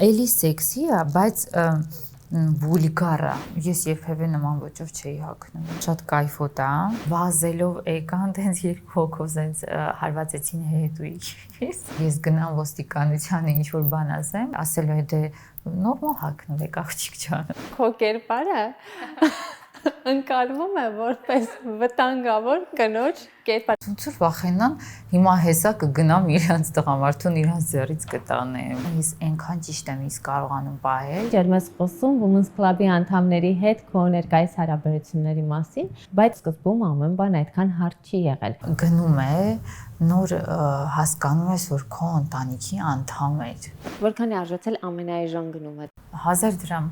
Էլի սեքսի է, բայց վուլգար է։ Ես երբևէ նման ոճով չէի հագնում։ Շատ կայֆոտ է։ Վազելով եկան, տենց երկու հոգով տենց հարվածեցին հետույքից։ Ես գնամ ոստիկանությանը ինչ որ բան ասեմ, ասելու է դե նորմալ հագնվեք աղջիկ ջան։ Քո կերպարը ընկալվում է որպես վտանգավոր կնոջ կերպար։ Ոնց որ վախենան, հիմա հեսա կգնամ իրանց տղամարդուն իրանց ձեռից կտանեմ։ Ես այնքան ճիշտ եմ իսկ կարողանում պահել։ Ջերմես խոսում Women's Club-ի անդամների հետ քո ներկայիս հարաբերությունների մասին, բայց սկզբում ամեն բան այդքան հարթ չի եղել։ Գնում է, նոր հասկանում ես, որ քո ընտանիքի անդամ էր։ Որքան է արժեցել ամենաէժան գնումը։ 1000 դրամ։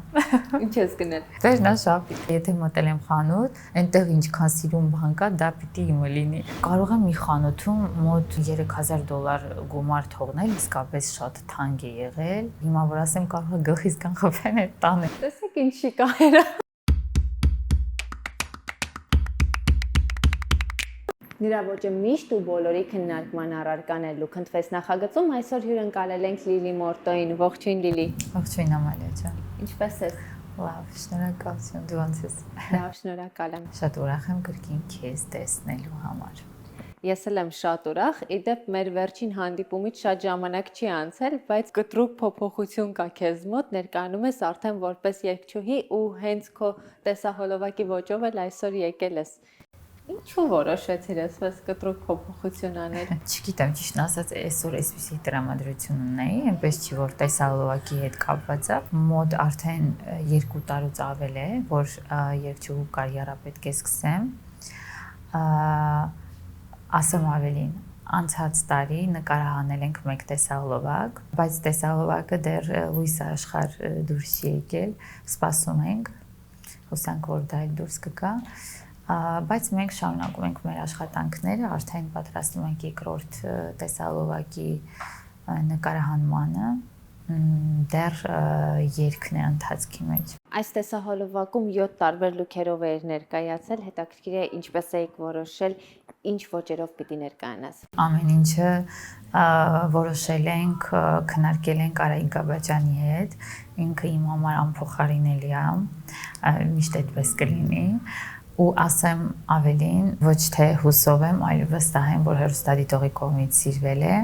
Ինչ ես գնել։ Վերնաշապիկ։ Եթե մտել եմ խանութ, այնտեղ ինչքան սիրուն բան կա, դա պիտի իմը լինի։ Կարող եմ մի խանութում մոտ $3000 գումար թողնել, իսկապես շատ թանկ է եղել։ Հիմա որ ասեմ, կարող է գլխից կանխվեն այդ տանը։ Տեսեք ինչ շիկահերը։ Նրա ոճը միշտ ու բոլորի քննարկման առարկան է լուք ընդվես նախագծում այսօր հյուրընկալել ենք Լիլի Մորտոին։ Ողջույն Լիլի։ Ողջույն Ամալիա ջան։ Ինչպե՞ս ես։ Լավ, շնորհակալություն, դու ոնց ես։ Լավ, շնորհակալ եմ։ Շատ ուրախ եմ կրկին քեզ տեսնելու համար։ Ես էլ եմ շատ ուրախ, իդեպ մեր վերջին հանդիպումից շատ ժամանակ չի անցել, բայց կտրուկ փոփոխություն կա քեզ մոտ, ներկայանում ես արդեն որպես երգչուհի ու հենց քո տեսահոլովակի ոճով էլ այսօր եկել ես։ Ինչու որոշեցիր այսպես կտրուկ փոփոխություն անել։ Չգիտեմ, ճիշտն ասած, այսօր այսպեսի տրամադրություն ունեի, այնպես չի որ տեսահոլովակի հետ կապված է։ Մոտ արդեն 2 տարուց ավել է, որ երգչուհու կարիերա պետք է սկսեմ։ Ասեմ ավելին, անցած տարի նկարահանել ենք մեկ տեսահոլովակ, բայց տեսահոլովակը դեռ լույս աշխարհ դուրս չի եկել, սպասում ենք, հուսանք որ դա էլ դուրս կգա, բայց մենք շարունակում ենք մեր աշխատանքները, արդեն պատրաստում ենք երկրորդ տեսահոլովակի նկարահանմանը, դեռ երգն է ընթացքի մեջ։ Այս տեսահոլովակում 7 տարբեր լուքերով էր ներկայացել, հետաքրքիր է ինչպես եք որոշել, ինչ ոճերով պիտի ներկայանաս։ Ամեն ինչը որոշել ենք, քննարկել ենք Արայիկ Գաբաջյանի հետ, ինքը իմ համար անփոխարինելի է, միշտ այդպես կլինի։ Ու ասեմ ավելին, ոչ թե հուսով եմ, այլ վստահ եմ, որ հեռուստադիտողի կողմից սիրվել է,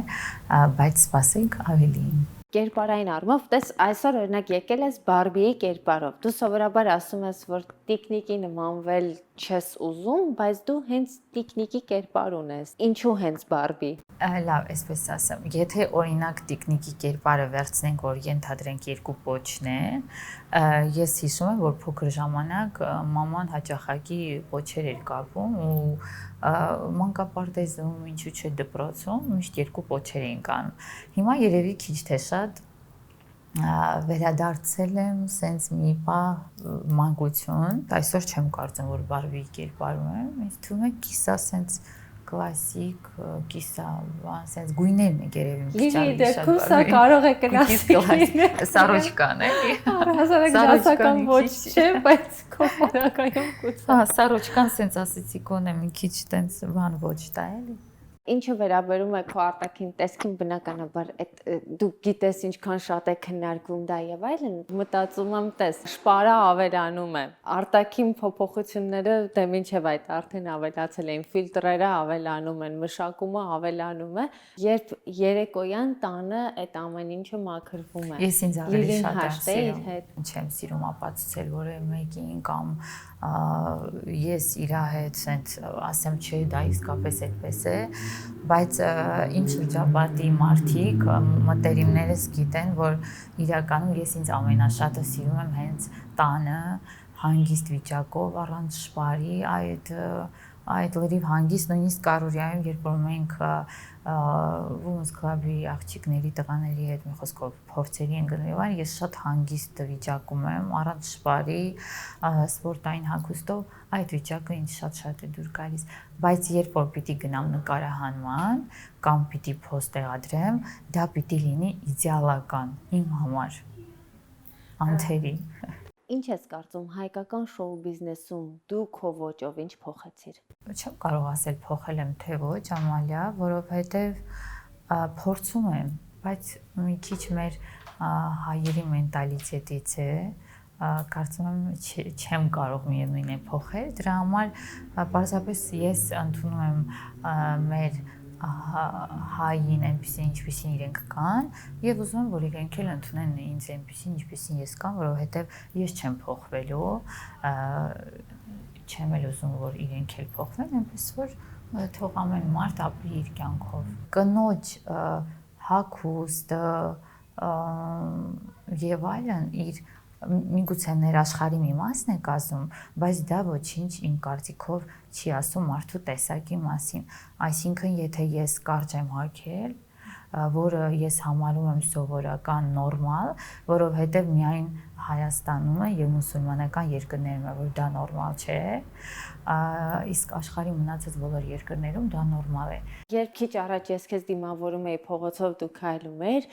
բայց սպասենք ավելին։ Կերպարային առումով, տես այսօր օրինակ եկել ես Բարբիի կերպարով։ Դու սովորաբար ասում ես, որ տիկնիկի նմանվել չես ուզում, բայց դու հենց տիկնիկի կերպար ունես։ Ինչու հենց Բարբի։ Լավ, այսպես ասեմ, եթե օրինակ տիկնիկի կերպարը վերցնենք, որ ենթադրենք երկու պոչն է, ես հիշում եմ, որ փոքր ժամանակ մաման հաճախակի պոչեր էր կապում ու մանկապարտեզում, ինչու՞ չէ դպրոցում, միշտ երկու պոչեր էին կանում։ Հիմա երևի քիչ թե շատ վերադարձել եմ սենց մի պահ մանկություն, այսօր չեմ կարծում, որ Բարբիի կերպարում եմ, ինձ թվում է կիսա սենց կլասիկ, կիսա, սենց գույներն է գերևի մի քիչ ավելի շատ։ Լիլի, սա կարող է կլասիկ սարոջկան էլի։ Հասարակ դասական ոչ չէ, բայց քո ֆորակայում կուցա։ Հա, սարոջկան սենց ասեցի կոնե մի քիչ տենց բան ոչ տա էլի։ Ինչը վերաբերում է քո արտաքին տեսքին, բնականաբար այդ դու գիտես ինչքան շատ է քննարկվում դա եւ այլն, մտածում եմ, տես, շպարը ավելանում է։ Արտաքին փոփոխությունները դե մինչեւ այդ արդեն ավելացել են, ֆիլտրերը ավելանում են, մշակումը ավելանում է, երբ երեկոյան տանը այդ ամեն ինչը մաքրվում է։ Ես ինձ ավելի շատ եմ սիրում, հետ չեմ սիրում ապացուցել որևէ մեկին կամ ես իր հետ սենց ասեմ չէ դա իսկապես այդպես է, բայց իմ շրջապատի մարդիկ, մտերիմներս գիտեն, որ իրականում ես ինձ ամենաշատը սիրում եմ հենց տանը, հանգիստ վիճակով, առանց շպարի, այդ լրիվ հանգիստ, նույնիսկ առօրյայում, երբ որ մենք Women's Club-ի աղջիկների, տղաների հետ մի խոսքով փորձերի են գնում եւ այլն, ես շատ հանգիստ վիճակում եմ, առանց շպարի, սպորտային հագուստով, այդ վիճակը ինձ շատ է դուր գալիս, բայց երբ որ պիտի գնամ նկարահանման կամ պիտի post տեղադրեմ, դա պիտի լինի իդեալական իմ համար, անթերի։ Ինչ ես կարծում հայկական շոու բիզնեսում դու քո ոճով ինչ փոխեցիր։ Չեմ կարող ասել փոխել եմ թե ոչ, Ամալիա, որովհետև փորձում եմ, բայց մի քիչ մեր հայերի մենտալիտետից է, կարծում եմ չեմ կարող միևնույն է փոխել, դրա համար պարզապես ես ընդունում եմ մեր հային այնպեսին ինչպեսին իրենք կան եւ ուզում եմ որ իրենք էլ ընդունեն ինձ այնպեսին ինչպեսին ես կամ որովհետեւ ես չեմ փոխվելու չեմ էլ ուզում որ իրենք էլ փոխվեն այնպես որ թող ամեն մարդ ապրի իր կյանքով կնոջ հագուստը եւ այլն իր միգուցե ներաշխարհի մի մասն է կազմում, բայց դա ոչինչ իմ կարծիքով չի ասում մարդու տեսակի մասին։ Այսինքն, եթե ես կարճ եմ հագել, որը ես համարում եմ սովորական նորմալ, որովհետև միայն Հայաստանում է եւ մուսուլմանական երկրներում է, որ դա նորմալ չէ, իսկ աշխարհի մնացած բոլոր երկրներում դա նորմալ է։ Երբ քիչ առաջ ես քեզ դիմավորում էի փողոցով դու քայլում էր,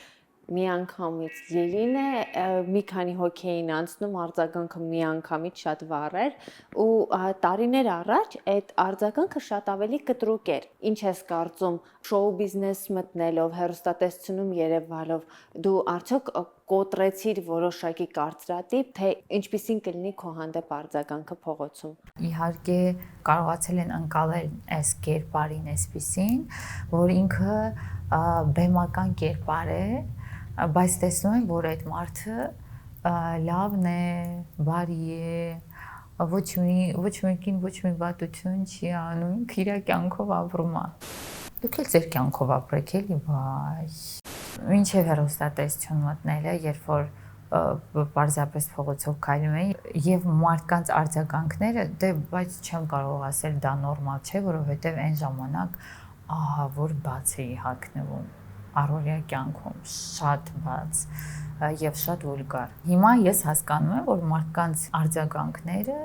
միանգամից Լիլին է մի քանի հոգի էին անցնում արձագանքը միանգամից շատ վառ էր ու տարիներ առաջ այդ արձագանքը շատ ավելի կտրուկ էր ինչ ես կարծում շոու բիզնես մտնելով հեռուստատեսությունում երևալով դու արդյոք կոտրեցիր որոշակի կարծրատիպ թե ինչպիսին կլինի քո հանդեպ արձագանքը փողոցում Իհարկե կարողացել են ընկալել այս կերպարին այսպիսին որ ինքը բեմական կերպար է բայց տեսնում են, որ այդ մարդը լավն է, բարի է, ոչ մեկին ոչ մի վատություն չի անում, ինքը իր կյանքով ապրում է։ Դուք էլ ձեր կյանքով ապրեք էլի, վայ։ Մինչև հեռուստատեսություն մտնելը, երբ որ պարզապես փողոցով քայլում էի եւ մարդկանց արձագանքները, դե բայց չեմ կարող ասել դա նորմալ չէ, որովհետեւ այն ժամանակ ահա որ բաց էի հագնվում առօրյա կյանքում շատ բաց եւ շատ վուլգար։ Հիմա ես հասկանում եմ, որ մարդկանց արձագանքները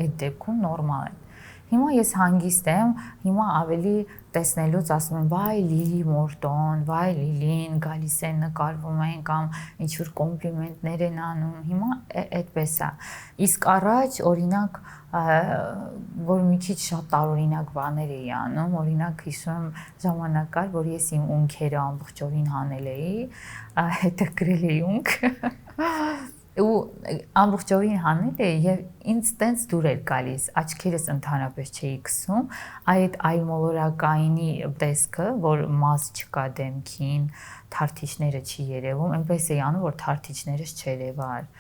այդ դեպքում նորմալ են։ Հիմա ես հանգիստ եմ, հիմա ավելի տեսնելուց ասում եմ, վայ Լիլի Մորտոն, վայ Լիլին, գալիս են նկարվում են կամ ինչ-որ կոմպլիմենտներ են անում, հիմա այդպես է։ Իսկ առաջ օրինակ որ մի քիչ շատ տարօրինակ բաներ էի անում, օրինակ հիշում եմ ժամանակ կար, որ ես իմ ունքերը ամբողջովին հանել էի, հետը գրել էի ունք ու ամբողջովին հանել էի եւ ինձ տենց դուր էր գալիս, աչքերս ընդհանրապես չէի քսում, այդ այլմոլորակայինի տեսքը, որ մազ չկա դեմքին, թարթիչները չի երևում, այնպես էի անում, որ թարթիչներս չերևար։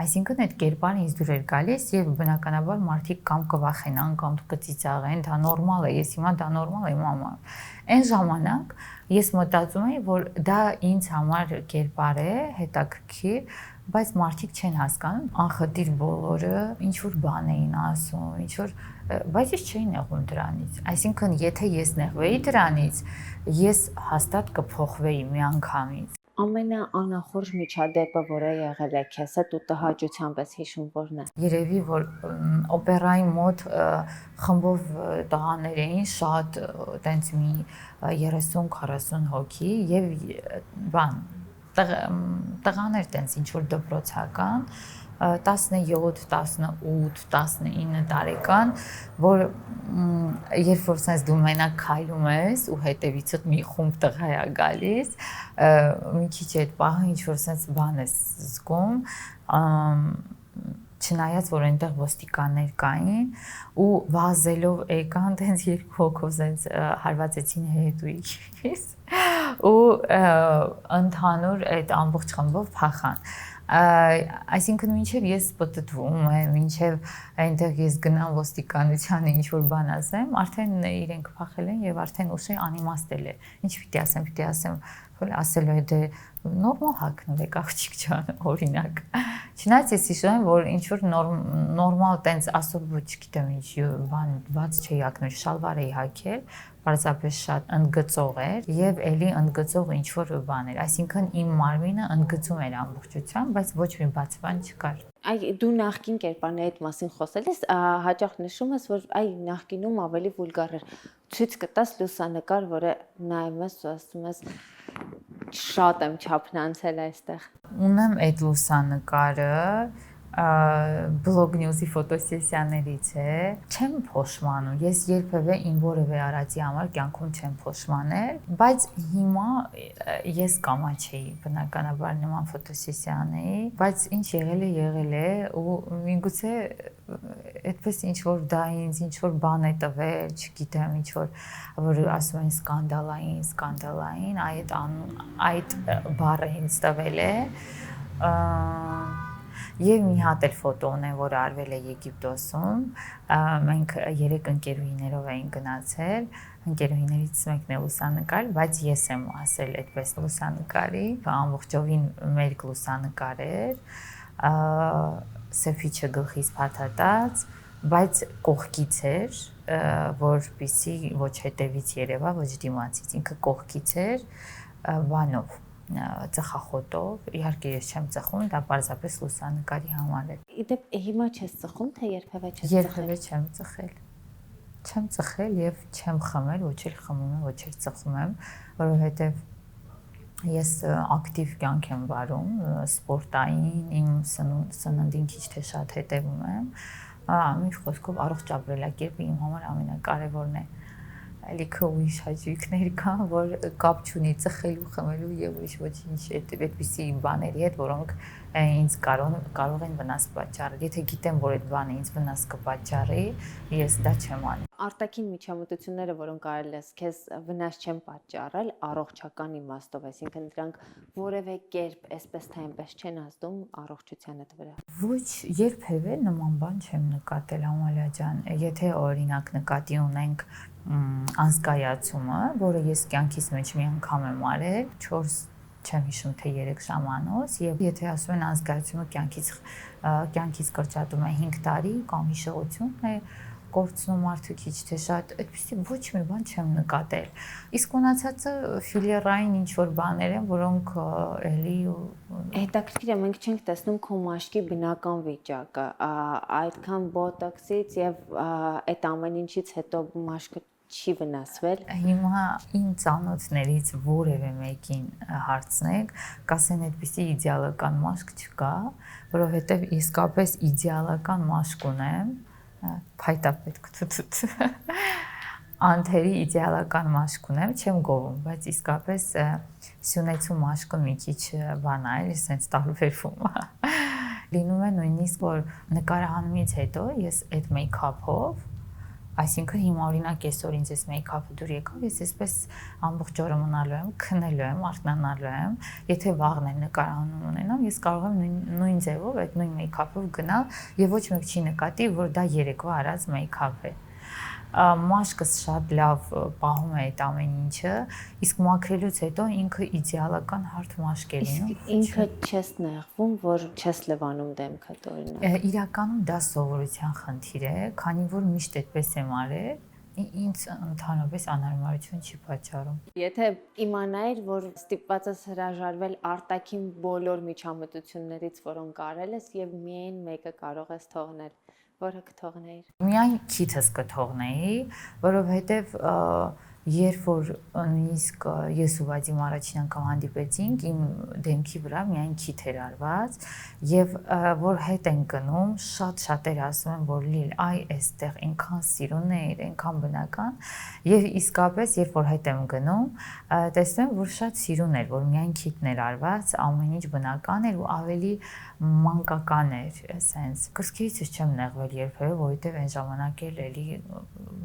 Այսինքն այդ կերպարը ինձ դուր էր գալիս եւ բնականաբար մարդիկ կամ կվախենան կամ կծիծաղեն, դա նորմալ է, ես հիմա դա նորմալ եմ անում։ Այն ժամանակ ես մտածում էի, որ դա ինձ համար կերպար է, հետաքրքիր, բայց մարդիկ չեն հասկանում, անխտիր բոլորը ինչ որ բան էին ասում, ինչ որ բայց ես չէի նեղվում դրանից։ Այսինքն եթե ես նեղվեի դրանից, ես հաստատ կփոխվեի միանգամից։ Ամենաանախորժ միջադեպը, որը եղել է քեզ հետ ու տհաճությամբ ես հիշում որն է։ Երևի որ օպերայի մոտ խմբով տղաներ էին, շատ տենց մի 30-40 հոգի եւ բան տղաներ տենց ինչ որ դպրոցական 17, 18, 19 տարեկան, որ երբ որ sense դու մենակ քայլում ես ու հետևիցդ մի խումբ տղա է գալիս, մի քիչ այդ պահը ինչ որ sense բան ես զգում, չնայած որ այնտեղ ոստիկաններ կային ու վազելով եկան, տենց երկու հոգով sense հարվածեցին հետույքից ու ընդհանուր այդ ամբողջ խմբով փախան։ Այսինքն մինչև ես պտտվում եմ, մինչև այնտեղ ես գնամ ոստիկանությանը ինչ որ բան ասեմ, արդեն իրենք փախել են եւ արդեն ուշ է անիմաստ է։ Ինչ պիտի ասեմ, ասելու է դե նորմալ հագնվեք աղջիկ ջան, օրինակ։ Չնայած ես հիշում եմ, որ ինչ որ նորմալ տենց ասով չգիտեմ ինչ բան բաց չէի հագնել, շալվար էի հագել, պարզապես շատ ընդգծող էր եւ ելի ընդգծող ինչ որ բան էր, այսինքն իմ մարմինը ընդգծում էր ամբողջությամբ, բայց ոչ մի բաց բան չկար։ Այ դու նախկին կերպարների այդ մասին խոսել ես, հաճախ նշում ես, որ այ նախկինում ավելի վուլգար էր։ Ցույց կտաս լուսանկար, որը նայում ես ու ասում ես շատ եմ չափնանցել այստեղ։ Ունեմ այդ լուսանկարը, բլոգ նյուզի ֆոտոսեսիաներից է, չեմ փոշմանում։ Ես երբևէ իմ որևէ արածի համար կյանքում չեմ փոշմանել, բայց հիմա ես կամաչեի բնականաբար նման ֆոտոսեսիաների, բայց ինչ եղել է ու միգուցե այդպես ինչ որ դա ինձ ինչ որ բան է տվել, չգիտեմ, ինչ որ ասում են սկանդալային, այդ բառը ինձ տվել է։ Եվ մի հատ էլ ֆոտո ունեմ, որ արվել է Եգիպտոսում, մենք 3 ընկերուհիներով էինք գնացել, ընկերուհիներից մեկն է լուսանկարել, բայց ես եմ ասել այդպես լուսանկարի, ամբողջովին մեր լուսանկար էր, սեփիչը գլխից փաթաթած, բայց կողքից էր, որպեսզի ոչ հետևից երևա, ոչ դիմացից, ինքը կողքից էր, բանով ծխախոտով, իհարկե ես չեմ ծխում, դա պարզապես լուսանկարի համար է։ Իդեպ հիմա չես ծխում, թե երբևէ չես ծխել։ Երբևէ չեմ ծխել։ Չեմ ծխել եւ չեմ խմել, ոչ էլ խմում եմ, ոչ էլ ծխում եմ, որովհետեւ ես ակտիվ կյանք եմ վարում, սպորտային, իմ սննդին քիչ թե շատ հետևում եմ։ Մի խոսքով առողջ ապրելակերպը իմ համար ամենակարևորն է։ Լիքը ուրիշ հաճույքներ կան, որ կապ չունի ծխելու, խմելու եւ ուրիշ ոչինչ այդպիսի բաների հետ, որոնք ինձ կարող են վնաս պատճառել։ Եթե գիտեմ, որ այդ բանը ինձ վնաս կպատճառի, ես դա չեմ անի։ Արտաքին միջամտությունները, որոնք արել ես, քեզ վնաս չեն պատճառել առողջական իմաստով, այսինքն դրանք որևէ կերպ այսպես թե այնպես չեն ազդում առողջությանդ վրա։ Ոչ, երբևէ նման բան չեմ նկատել, Ամալիա ջան։ Եթե օրինակ նկատի ունենք անզգայացումը, որը ես կյանքիս մեջ մի անգամ եմ արել, 4 չեմ հիշում թե 3 ժամանոց, եւ եթե ասում են անզգայացումը կյանքից կրճատում է 5 տարի կամ հիշողությունն է կորցնում մարդը քիչ թե շատ, այդպեսի ոչ մի բան չեմ նկատել։ Իսկ մնացածը ֆիլերային ինչ որ բաներ են, որոնք էլի հետաքրքիր է, մենք չենք տեսնում քո մաշկի բնական վիճակը, այդքան բոտոքսից եւ այդ ամեն ինչից հետո մաշկը չի վնասվել։ Հիմա իմ ծանոթներից որևէ մեկին հարցնեք, կասեն այդպիսի իդեալական մաշկ չկա, որովհետեւ իսկապես իդեալական մաշկ ունեմ, փայտա պետք անթերի իդեալական մաշկ ունեմ, չեմ գովում, բայց իսկապես սյունեցու մաշկը մի քիչ բան է, սենց տարբերվում է։ Լինում է նույնիսկ որ նկարահանումից հետո ես այդ մեյքափով, այսինքն հիմա օրինակ այսօր ինձ էս մեյքափը դուր եկավ, ես այսպես ամբողջ օրը մնալու եմ, քնելու եմ, արթնանալու եմ, եթե վաղն էլ նկարահանում ունենամ, ես կարող եմ նույն ձևով այդ նույն մեյքափով գնալ եւ ոչ մեկ չի նկատի, որ դա երեկվա արած մեյքափ է։ Մաշկս շատ լավ պահում է այդ ամեն ինչը, իսկ մաքրելուց հետո ինքը իդեալական հարթ մաշկ է լինում։ Իսկ ինքը չես նեղվում, որ չես լվանում դեմքդ օրինակ։ Իրականում դա սովորության խնդիր է, քանի որ միշտ այդպես եմ արել, ինձ ընդհանրապես անհարմարություն չի պատճառում։ Եթե իմանայիր, որ ստիպված ես հրաժարվել արտաքին բոլոր միջամտություններից, որոնք արել ես եւ միայն մեկը կարող ես թողնել, որը կթողնեիր։ Միայն քիթս կթողնեի, որովհետև երբ որ նույնիսկ ես ու Վադիմ առաջին անգամ հանդիպեցինք, իմ դեմքի վրա միայն քիթ էր արված եւ որ հետ են գնում, շատ-շատեր ասում են, որ լիլ, այ այստեղ այնքան սիրուն էր, այնքան բնական եւ իսկապես երբ որ հետ եմ գնում, տեսնում եմ, որ շատ սիրուն էր, որ միայն քիթն էր արված, ամեն ինչ բնական էր ու ավելի մանկական էր, sense կրկից չեմ նեղվել երբևէ, որովհետև այն ժամանակ էլի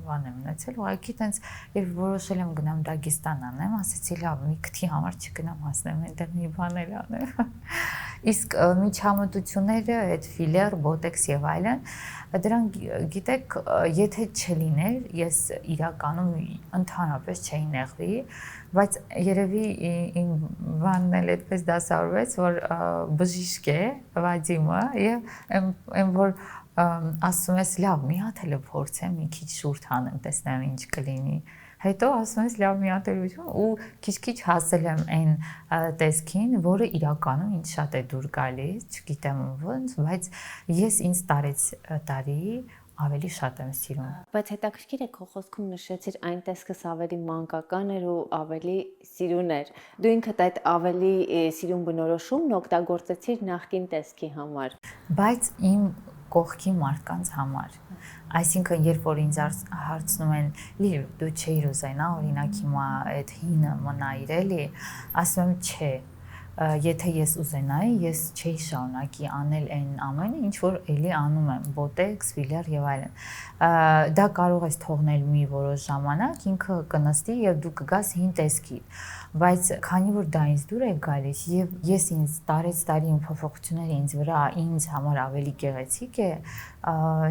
բան եմ ունեցել, ուղղակի տենց երբ որոշել եմ գնամ Դագեստան անեմ, ասեցի լավ, մի քթի համար չգնամ հասնեմ, այնտեղ մի բան էլ անեմ։ Իսկ միջամտությունները, այդ ֆիլեր, բոտեքս եւ այլն, դրանք գիտեք, եթե չլիներ, ես իրականում ընդհանրապես չէի նեղվի, բայց երևի իմ բանն էլ այդպես դասավորվեց, որ բժիշկ է Վադիմը եւ այն որ ասում ես լավ, մի հատ էլ փորձեմ, մի քիչ շուրջ հանեմ, տեսնեմ ինչ կլինի։ Հետո ասում ես լավ մի հատ էլ ու քիչ-քիչ հասել եմ այն տեսքին, որը իրականում ինձ շատ է դուր գալիս, չգիտեմ ոնց, բայց ես ինձ տարեց տարի ավելի շատ եմ սիրում։ Բայց հետաքրքիր է քո խոսքում նշեցիր այն տեսքս ավելի մանկական էր ու ավելի սիրուն էր։ Դու ինքդ այդ ավելի սիրուն բնորոշումն օգտագործեցիր նախկին տեսքի համար։ Բայց իմ կողքի մարդկանց համար։ Այսինքն, երբ որ ինձ հարցնում են, «Լիլի, դու չէիր ուզենա, օրինակ հիմա այդ հինը մնայր էլի», ասում եմ, չէ։ Եթե ես ուզենայի, ես չէի շարունակի անել այն ամենը, ինչ որ էլի անում եմ, բոտեքս, ֆիլեր եւ այլն։ Դա կարող ես թողնել մի որոշ ժամանակ, ինքը կնստի եւ դու կգաս հին տեսքի։ Բայց քանի որ դա ինձ դուր է գալիս եւ ես ինձ տարի իմ փոփոխությունները ինձ վրա ինձ համար ավելի գեղեցիկ է,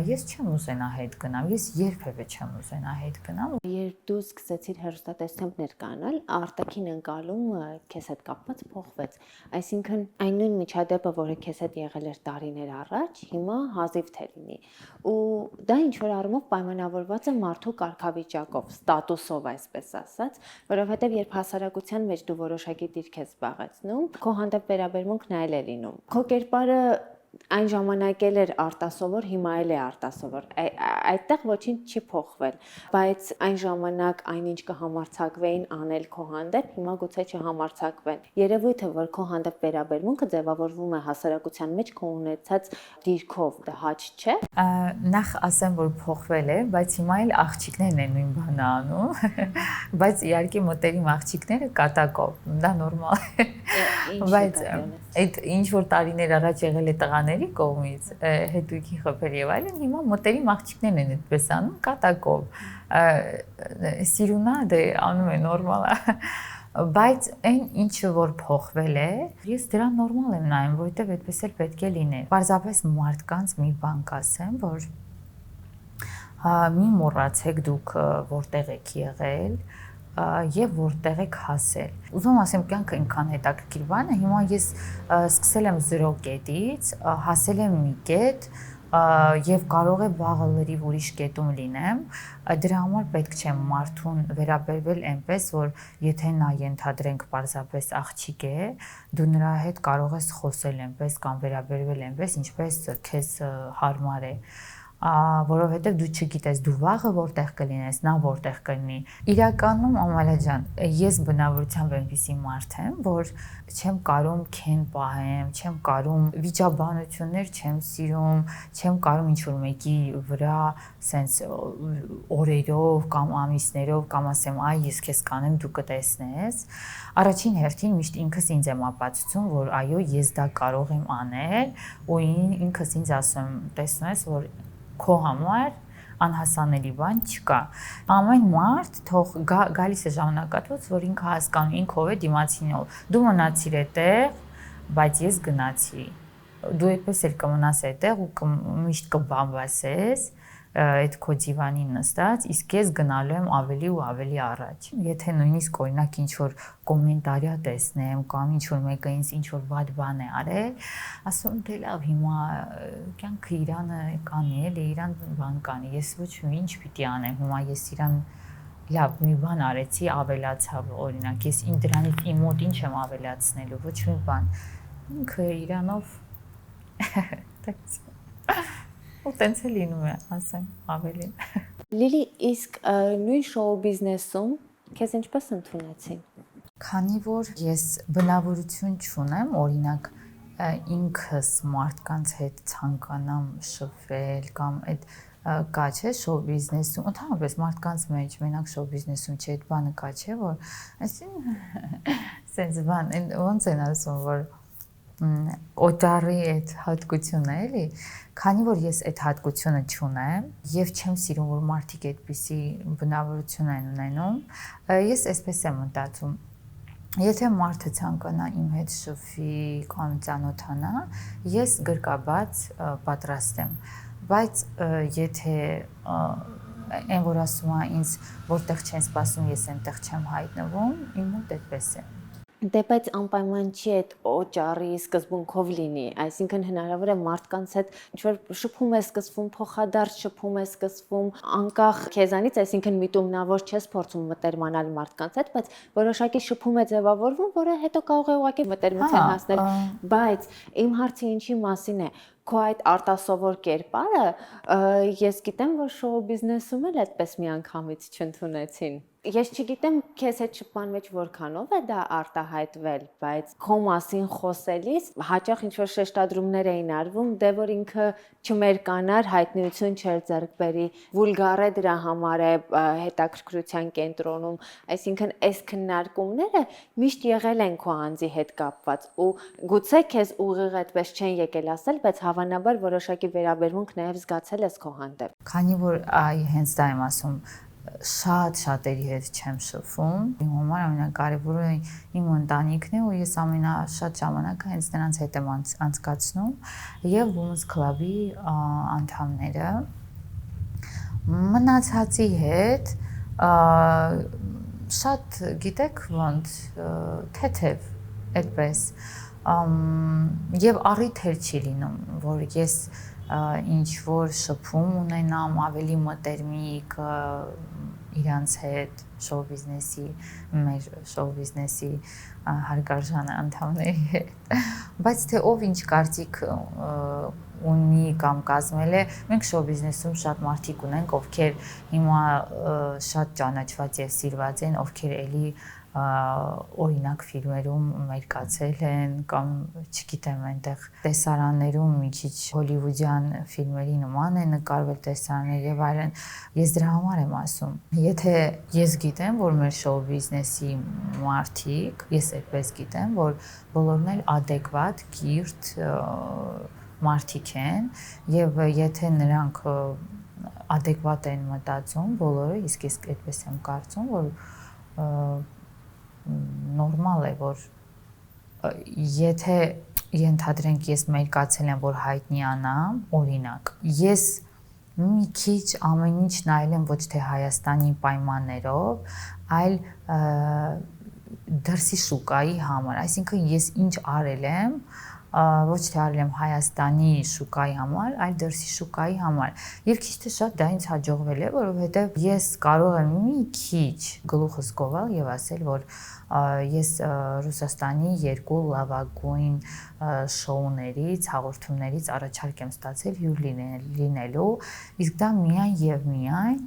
ես չեմ ուզենա հետ գնամ, ես երբևէ չեմ ուզենա հետ գնամ։ Երբ դու սկսեցիր հեռուստատեսությամբ ներկայանալ, արտաքին ընկալումը քեզ հետ կապված փոխվեց։ Այսինքն, այն նույն միջադեպը, որը քեզ հետ եղել էր տարիներ առաջ, հիմա հազիվ թե լինի։ Ու դա ինչ որ առումով պայմանավորված է մարդու կարգավիճակով, ստատուսով, այսպես ասած, որովհետև երբ հասարակության մեջ դու որոշակի դիրք ես զբաղեցնում, քո հանդեպ վերաբերմունքն այլ է լինում։ Քո կերպարը այն ժամանակ էլ էր արտասովոր, հիմա էլ է արտասովոր։ Այդտեղ ոչինչ չի փոխվել, բայց այն ժամանակ այնինչ կհամարցակվեին անել քո հանդեպ, հիմա գուցե չհամարցակվեն։ Երևույթը, որ քո հանդեպ վերաբերմունքը ձևավորվում է հասարակության մեջ քո ունեցած դիրքով, դա հաճ չէ։ Նախ ասեմ, որ փոխվել է, բայց հիմա էլ աղջիկներն են նույն բանը անում, բայց իհարկե մտերիմ աղջիկները կատակով, դա նորմալ է։ Բայց այդ ինչ որ տարիներ առաջ եղել է տղաների կողմից, հետույքի խփեր եւ այլն, հիմա մտերիմ աղջիկներն են այդպես անում կատակով։ Սիրունա դե անում է նորմալ է։ Բայց այն ինչը որ փոխվել է, ես դրան նորմալ եմ նայում, որովհետեւ այդպես էլ պետք է լինի։ Պարզապես մարդկանց մի բան կասեմ, որ մի մոռացեք դուք որտեղ եք եղել եւ որտեղ եք հասել։ Ուզում ասեմ, կյանքը այնքան հետաքրքիր բան է, հիմա ես սկսել եմ 0 կետից, հասել եմ մի կետ եւ կարող է վաղը լրիվ ուրիշ կետում լինեմ, դրա համար պետք չէ մարդուն վերաբերվել այնպես, որ եթե նա ենթադրենք պարզապես աղջիկ է, դու նրա հետ կարող ես խոսել այնպես կամ վերաբերվել այնպես, ինչպես քեզ հարմար է։ Որովհետև դու չգիտես դու վաղը որտեղ կլինես, նա որտեղ կլինի։ Իրականում Ամալա ջան, ես բնավորությամբ այնպիսի մարդ եմ, որ չեմ կարում քեն պահեմ, չեմ կարում վիճաբանություններ չեմ սիրում, չեմ կարում ինչ-որ մեկի վրա սենց օրերով կամ ամիսներով կամ ասեմ, այ ես քեզ կանեմ դու կտեսնես։ Առաջին հերթին միշտ ինքս ինձ եմ ապացուցում, որ այո, ես դա կարող եմ անել, ու ինքս ինձ ասում, տեսնում ես, որ քո համար անհասանելի բան չկա։ Ամեն մարդ թող գալիս է ժամանակատված, որ ինքը հասկանում, ինքով է դիմացինով։ Դու մնացիր այդտեղ, բայց ես գնացի։ Դու այդպես էլ կմնաս այդտեղ ու միշտ կբամբասես այդ քո դիվանին նստած, իսկ ես գնալու եմ ավելի ու ավելի առաջ։ Եթե նույնիսկ օրինակ ինչ որ կոմենտարիա տեսնեմ կամ ինչ որ մեկը ինձ ինչ որ բադ բան է արել, ասում դե լավ, հիմա կյանքը իրանը կանի էլի, իրան բան կանի, ես ոչ ինչ պիտի անեմ, հիմա ես իրան լավ մի բան արեցի, ավելացավ, օրինակ ես դրանից իմ մոտ ինչ եմ ավելացնելու, ոչ մի բան։ Ինքը իրանով ու տենց է լինում է, ասեմ, ավելին։ Լիլի, իսկ նույն շոու բիզնեսում քեզ ինչպես ընդունեցին։ Քանի որ ես բնավորություն չունեմ, օրինակ ինքս մարդկանց հետ ցանկանամ շփվել կամ այդ կա չէ շոու բիզնեսում, ընդհանրապես մարդկանց մեջ, մենակ շոու բիզնեսում չէ, այդ բանը կա չէ, որ այսինքն sense բան, ոնց են ասում, որ օտարի այդ հատկությունը էլի, քանի որ ես այդ հատկությունը չունեմ եւ չեմ սիրում, որ մարդիկ այդպիսի բնավորություն են ունենում, ես այսպես եմ մտածում. Եթե մարդը ցանկանա իմ հետ շփվի կամ ծանոթանա, ես գրկաբաց պատրաստ եմ, բայց եթե այն որ ասում է ինձ որտեղ չեն սպասում, ես այնտեղ չեմ հայտնվում, իմ մոտ այդպես է։ Դե բայց անպայման չի այդ օճառի սկզբունքով լինի, այսինքն հնարավոր է մարդկանց հետ ինչ-որ շփում է սկսվում, փոխադարձ շփում է սկսվում, անկախ քեզանից, այսինքն միտումնավոր չես փորձում մտերմանալ մարդկանց հետ, բայց որոշակի շփում է ձևավորվում, որը հետո կարող է ուղղակի մտերմության հասնել, բայց իմ հարցը ինչի մասին է, քո այդ արտասովոր կերպարը ես գիտեմ, որ շոու բիզնեսում էլ այդպես միանգամից չընդունեցին։ Ես չգիտեմ քեզ հետ շփման մեջ որքանով է դա արտահայտվել, բայց քո մասին խոսելիս հաճախ ինչ-որ շեշտադրումներ էին արվում, դե որ ինքը չմերկանար, հայտնիություն չէր ձեռք բերի, վուլգար է դրա համար է հետաքրքրության կենտրոնում, այսինքն այս քննարկումները միշտ եղել են քո անձի հետ կապված ու գուցե քեզ ուղիղ այդպես չեն եկել ասել, բայց հավանաբար որոշակի վերաբերմունք նաև զգացել ես քո հանդեպ։ Քանի որ հենց դա եմ ասում, շատերի հետ չեմ շփվում։ Իմ համար ամենակարևորը իմ ընտանիքն է ու ես ամենաշատ ժամանակը հենց նրանց հետ եմ անցկացնում եւ Women's Club-ի անդամները։ Մնացածի հետ շատ գիտեք ոնց թեթև այդպես եւ առիթեր չի լինում, որ ես ինչ որ շփում ունենամ ավելի մտերմիկ իրանց հետ շոու բիզնեսի մեր շոու բիզնեսի հարգարժան անդամների հետ բայց թե ով ինչ կարծիք ունի կամ կազմել է մենք շոու բիզնեսում շատ մարդիկ ունենք ովքեր հիմա շատ ճանաչված եւ սիրված են ովքեր էլի օրինակ ֆիլմերում մերկացել են կամ չգիտեմ այնտեղ տեսարաններում մի քիչ հոլիվուդյան ֆիլմերի նման է նկարվել տեսարաններ եւ այլն ես դրա համար եմ ասում եթե ես գիտեմ որ մեր շոու բիզնեսի մարդիկ ես այդպես գիտեմ որ բոլորն էլ adekvat կիրթ մարդիկ են եւ եթե նրանք adekvat են մտածում բոլորը իսկ ես այդպես եմ կարծում որ նորմալ է որ եթե ենթադրենք ես մերկացել եմ որ հայտնիանամ օրինակ ես մի քիչ ամեն ինչ նայել եմ ոչ թե Հայաստանի պայմաններով այլ դրսի շուկայի համար այսինքն ես ինչ արել եմ ոչ թե արել եմ Հայաստանի շուկայի համար, այլ դրսի շուկայի համար։ Եվ քիչ թե շատ դա ինձ հաջողվել է, որովհետև ես կարող եմ մի քիչ գլուխս գովել եւ ասել, որ ես Ռուսաստանի երկու լավագույն շոուներից, հաղորդումներից առաջարկ եմ ստացել հյուր լինելու, իսկ դա միայն եւ միայն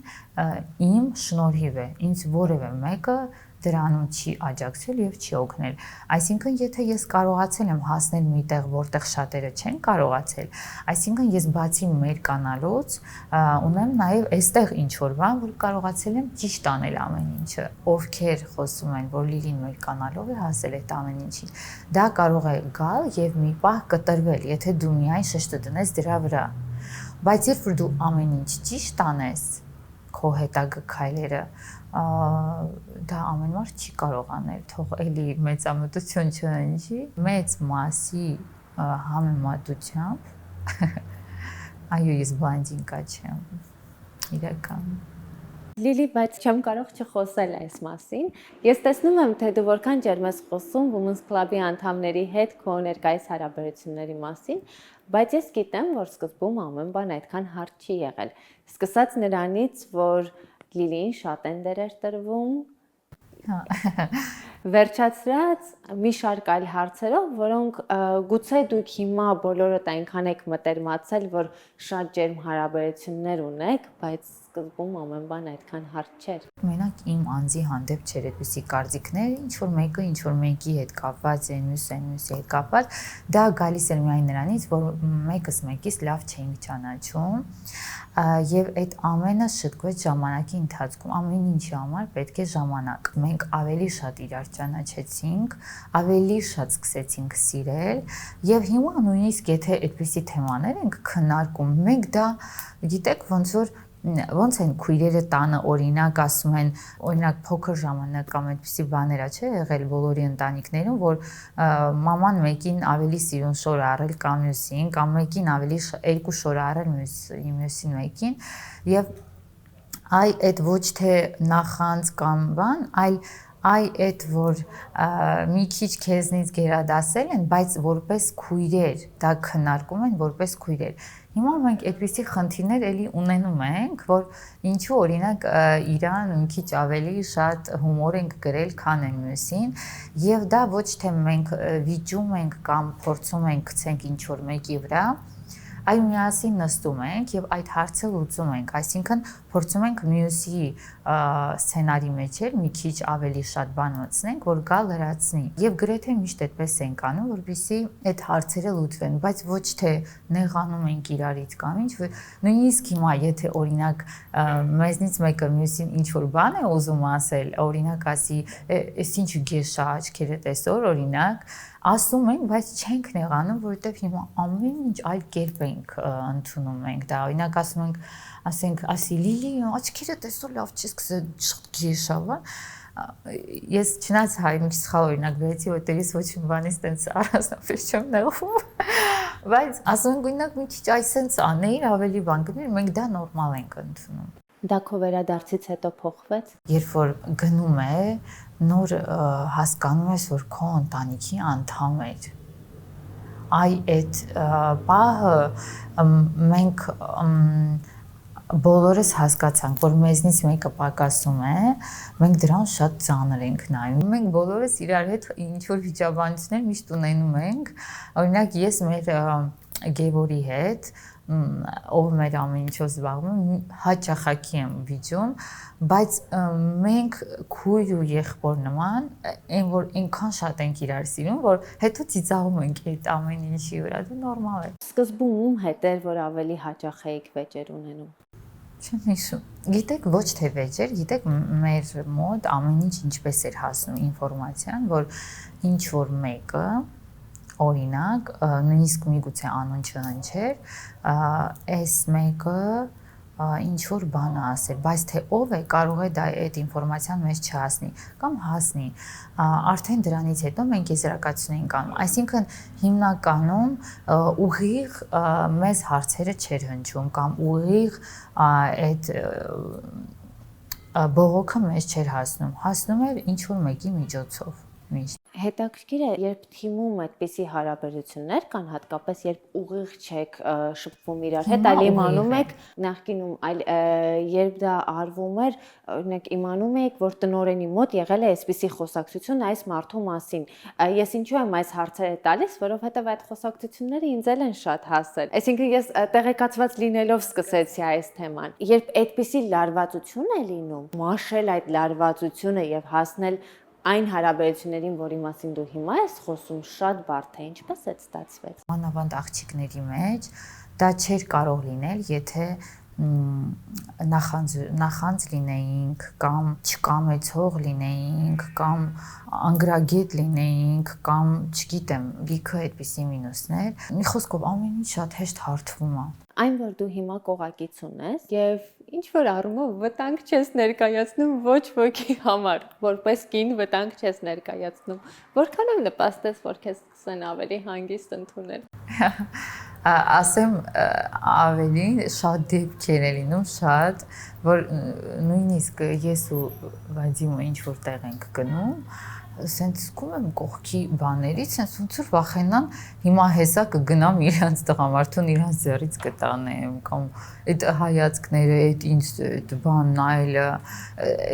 իմ շնորհիվ է։ Ինձ որևէ մեկը դրանում չի աջակցել եւ չի օգնել։ Այսինքն, եթե ես կարողացել եմ հասնել մի տեղ, որտեղ շատերը չեն կարողացել, այսինքն ես բացի մեր կանալուց ունեմ նաեւ այստեղ ինչ որ բան, որ կարողացել եմ ճիշտ անել ամեն ինչը։ Ովքեր խոսում են, որ Լիլին մեր կանալով է հասել այդ ամեն ինչին, դա կարող է գալ եւ մի պահ կտրվել, եթե դու միայն շեշտը դնես դրա վրա։ Բայց երբ որ դու ամեն ինչ ճիշտ անես, քո հետագա քայլերը դա ամեն մարդ չի կարող անել, թող էլի մեծամտություն չընջի, մեծ մասի համեմատությամբ, այո, ես բլանդինկա չեմ, իրական։ Լիլի, բայց չեմ կարող չխոսել այս մասին։ Ես տեսնում եմ, թե դու որքան ջերմ ես խոսում Women's Club-ի անդամների հետ քո ներկայիս հարաբերությունների մասին, բայց ես գիտեմ, որ սկզբում ամեն բան այդքան հարթ չի եղել։ Սկսած նրանից, որ Լիլին շատ են դերեր տրվում, վերջացրած մի շարք այլ հարցերով, որոնք գուցե դուք հիմա բոլորդ այնքան եք մտերմացել, որ շատ ջերմ հարաբերություններ ունեք, բայց սկզբում ամեն բան այդքան հարթ չէր։ Մենակ իմ անձի հանդեպ չէր այդպիսի կարծիքներ, ինչ որ մեկը ինչ որ մեկի հետ կապված, մյուսի հետ կապված, դա գալիս էր միայն նրանից, որ մեկս մեկից լավ չէինք ճանաչում, եւ այդ ամենը շտկվեց ժամանակի ընթացքում, ամեն ինչի համար պետք է ժամանակ։ Մենք ավելի շատ իրար ճանաչեցինք, ավելի շատ սկսեցինք սիրել, եւ հիմա նույնիսկ եթե այդպիսի թեմաներ ենք քննարկում, մենք դա գիտեք ոնց են քույրերը տանը օրինակ ասում են օրինակ փոքր ժամանակ կամ այդպիսի բաներ է չէ եղել բոլորի ընտանիքներում որ մաման մեկին ավելի սիրուն շոր առել կամ մյուսին կամ մեկին ավելի երկու շոր առել մյուսին մեկին եւ այդ ոչ թե նախանց կամ բան այլ Այ այդ որ մի քիչ քեզնից գերադասել են, բայց որպես քույրեր, դա քննարկում են որպես քույրեր։ Հիմա մենք այդպիսի խնդիրներ էլի ունենում ենք, որ ինչու օրինակ Իրան մի քիչ ավելի շատ հումոր ենք գրել, քան են մյուսին, եւ դա ոչ թե մենք վիճում ենք կամ փորձում ենք գցենք ինչ որ մեկի վրա, այլ միասին նստում ենք եւ այդ հարցը լուծում ենք, այսինքն փորձում ենք մյուսի սցենարի մեջ մի քիչ ավելի շատ բան մտցնենք, որ գա լրացնի։ Եվ գրեթե միշտ այդպես ենք անում, որպեսզի այդ հարցերը լուծվեն, բայց ոչ թե նեղանում ենք իրարից կամ ինչ, նույնիսկ հիմա եթե օրինակ մեզնից մեկը մյուսին ինչ որ բան է ուզում ասել, օրինակ ասի, «Էս ինչ գեշա աչքերը տեսոր», օրինակ, ասում ենք, բայց չենք նեղանում, որովհետև հիմա ամեն ինչ այլ կերպ ենք ընդունում ենք դա։ Օրինակ ասում ենք, ասենք, ասի Լիլի, աչքերը տեսո լավ չի սկսել, շատ գեշա, ես չնայած հայ մի քիչ սխալ օրինակ բերեցի, որտեղ ես ոչ մի բանից տենց առանձնապես չեմ նեղվում, բայց ասում ենք օրինակ մի քիչ այսենց աներ, ավելի բան գներ, մենք դա նորմալ ենք ընդունում։ Դա քո վերադարձից հետո փոխվեց։ Երբ որ գնում է, նոր հասկանում ես, որ քո ընտանիքի անդամ էր։ Այ այդ պահը մենք բոլորս հասկացանք, որ մեզնից մեկը պակասում է, մենք դրան շատ ծանր ենք նայում։ Մենք բոլորս իրար հետ ինչ որ վիճաբանություններ միշտ ունենում ենք։ Օրինակ ես մեր Գևորի հետ ով մեր ամեն ինչով զբաղվում հաճախակի եմ վիճում, բայց մենք քույր ու եղբոր նման այն որ այնքան շատ ենք իրար սիրում, որ հետո ծիծաղում ենք այդ ամեն ինչի վրա, դա նորմալ է։ Սկզբում ում հետ էր, որ ավելի հաճախ էիք վեճեր ունենում։ Չեմ հիշում։ Գիտեք, ոչ թե վեճեր, գիտեք, մեր մոտ ամեն ինչ ինչպես էր հասնում ինֆորմացիան, որ ինչ որ մեկը օրինակ, նույնիսկ միգուցե անուն չհնչեր, այս մեկը ինչ որ բան ասել, բայց թե ով է, կարող է դա այդ ինֆորմացիան մեզ չհասնի կամ հասնի։ Արդեն դրանից հետո մենք եզրակացություն ենք անում։ Այսինքն հիմնականում ուղիղ մեզ հարցերը չէր հնչում կամ ուղիղ այդ բողոքը մեզ չէր հասնում էր ինչ որ մեկի միջոցով։ Միշտ Հետաքրքիր է, երբ թիմում այդպիսի հարաբերություններ կան, հատկապես երբ ուղիղ չեք շփվում իրար հետ, այլ իմանում եք նախկինում, այլ երբ դա արվում էր, օրինակ իմանում եք, որ տնօրենի մոտ եղել է այսպիսի խոսակցություն այս մարդու մասին։ Ես ինչու եմ այս հարցերը տալիս, որովհետև այդ խոսակցությունները ինձ էլ են շատ հասել։ Այսինքն ես տեղեկացված լինելով սկսեցի այս թեման։ Երբ այդպիսի լարվածություն է լինում, մաշել այդ լարվածությունը եւ հասնել այն հարաբերություններին, որի մասին դու հիմա ես խոսում, շատ բարդ է, ինչպես է ստացվեց։ Մանավանդ աղջիկների մեջ դա չէր կարող լինել, եթե նախանձ լինեինք կամ չկամեցող լինեինք կամ անգրագետ լինեինք կամ չգիտեմ, լիքը այդպիսի մինուսներ։ Մի խոսքով ամեն ինչ շատ հեշտ հարթվում է։ Այն որ դու հիմա կողակից ունես եւ ինչ որ առումով վտանգ չես ներկայացնում ոչ ոքի համար, որպես կին վտանգ չես ներկայացնում, որքանով նպաստես, որ քեզ սկսեն ավելի հանգիստ ընդունել։ Ասեմ ավելի շատ դեպքեր է լինում, շատ, որ նույնիսկ ես ու Վադիմը ինչ որ տեղ ենք գնում, սենց զգում եմ կողքի բաներից, սենց ոնց որ վախենան, հիմա հեսա կգնամ իրանց տղամարդուն իրանց ձեռից կտանեմ, կամ այդ հայացքները, այդ ինձ այդ բանն այլը,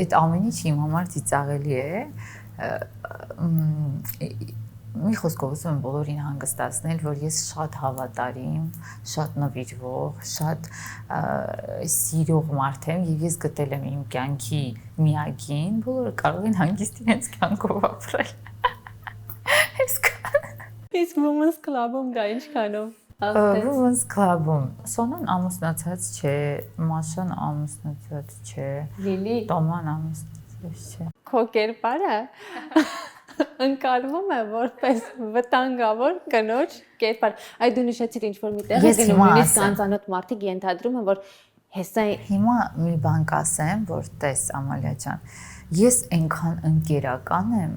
այդ ամեն ինչ իմ համար ծիծաղելի է։ Մի խոսքով ուզում եմ բոլորին հանգստացնել, որ ես շատ հավատարիմ, շատ նվիրվող, շատ սիրող մարդ եմ եւ ես գտել եմ իմ կյանքի միագին, բոլորը կարող են հանգիստ իրենց կյանքով ապրել։ Իսկ Women's Club-ում դա ինչքանով Women's Club-ում Սոնան ամուսնացած չէ, Մաշան ամուսնացած չէ, Լիլի Տոման ամուսնացած չէ։ Քո կերպարը ընկալվում է որպես վտանգավոր կնոջ կերպար։ Այ դու նշեցիր ինչ որ միտեղ Ես հիմա նույնիսկ անծանոթ մարդիկ ենթադրում են, որ հեսա հիմա մի բան կասեմ, որ տես Ամալիա ջան, ես այնքան ընկերական եմ,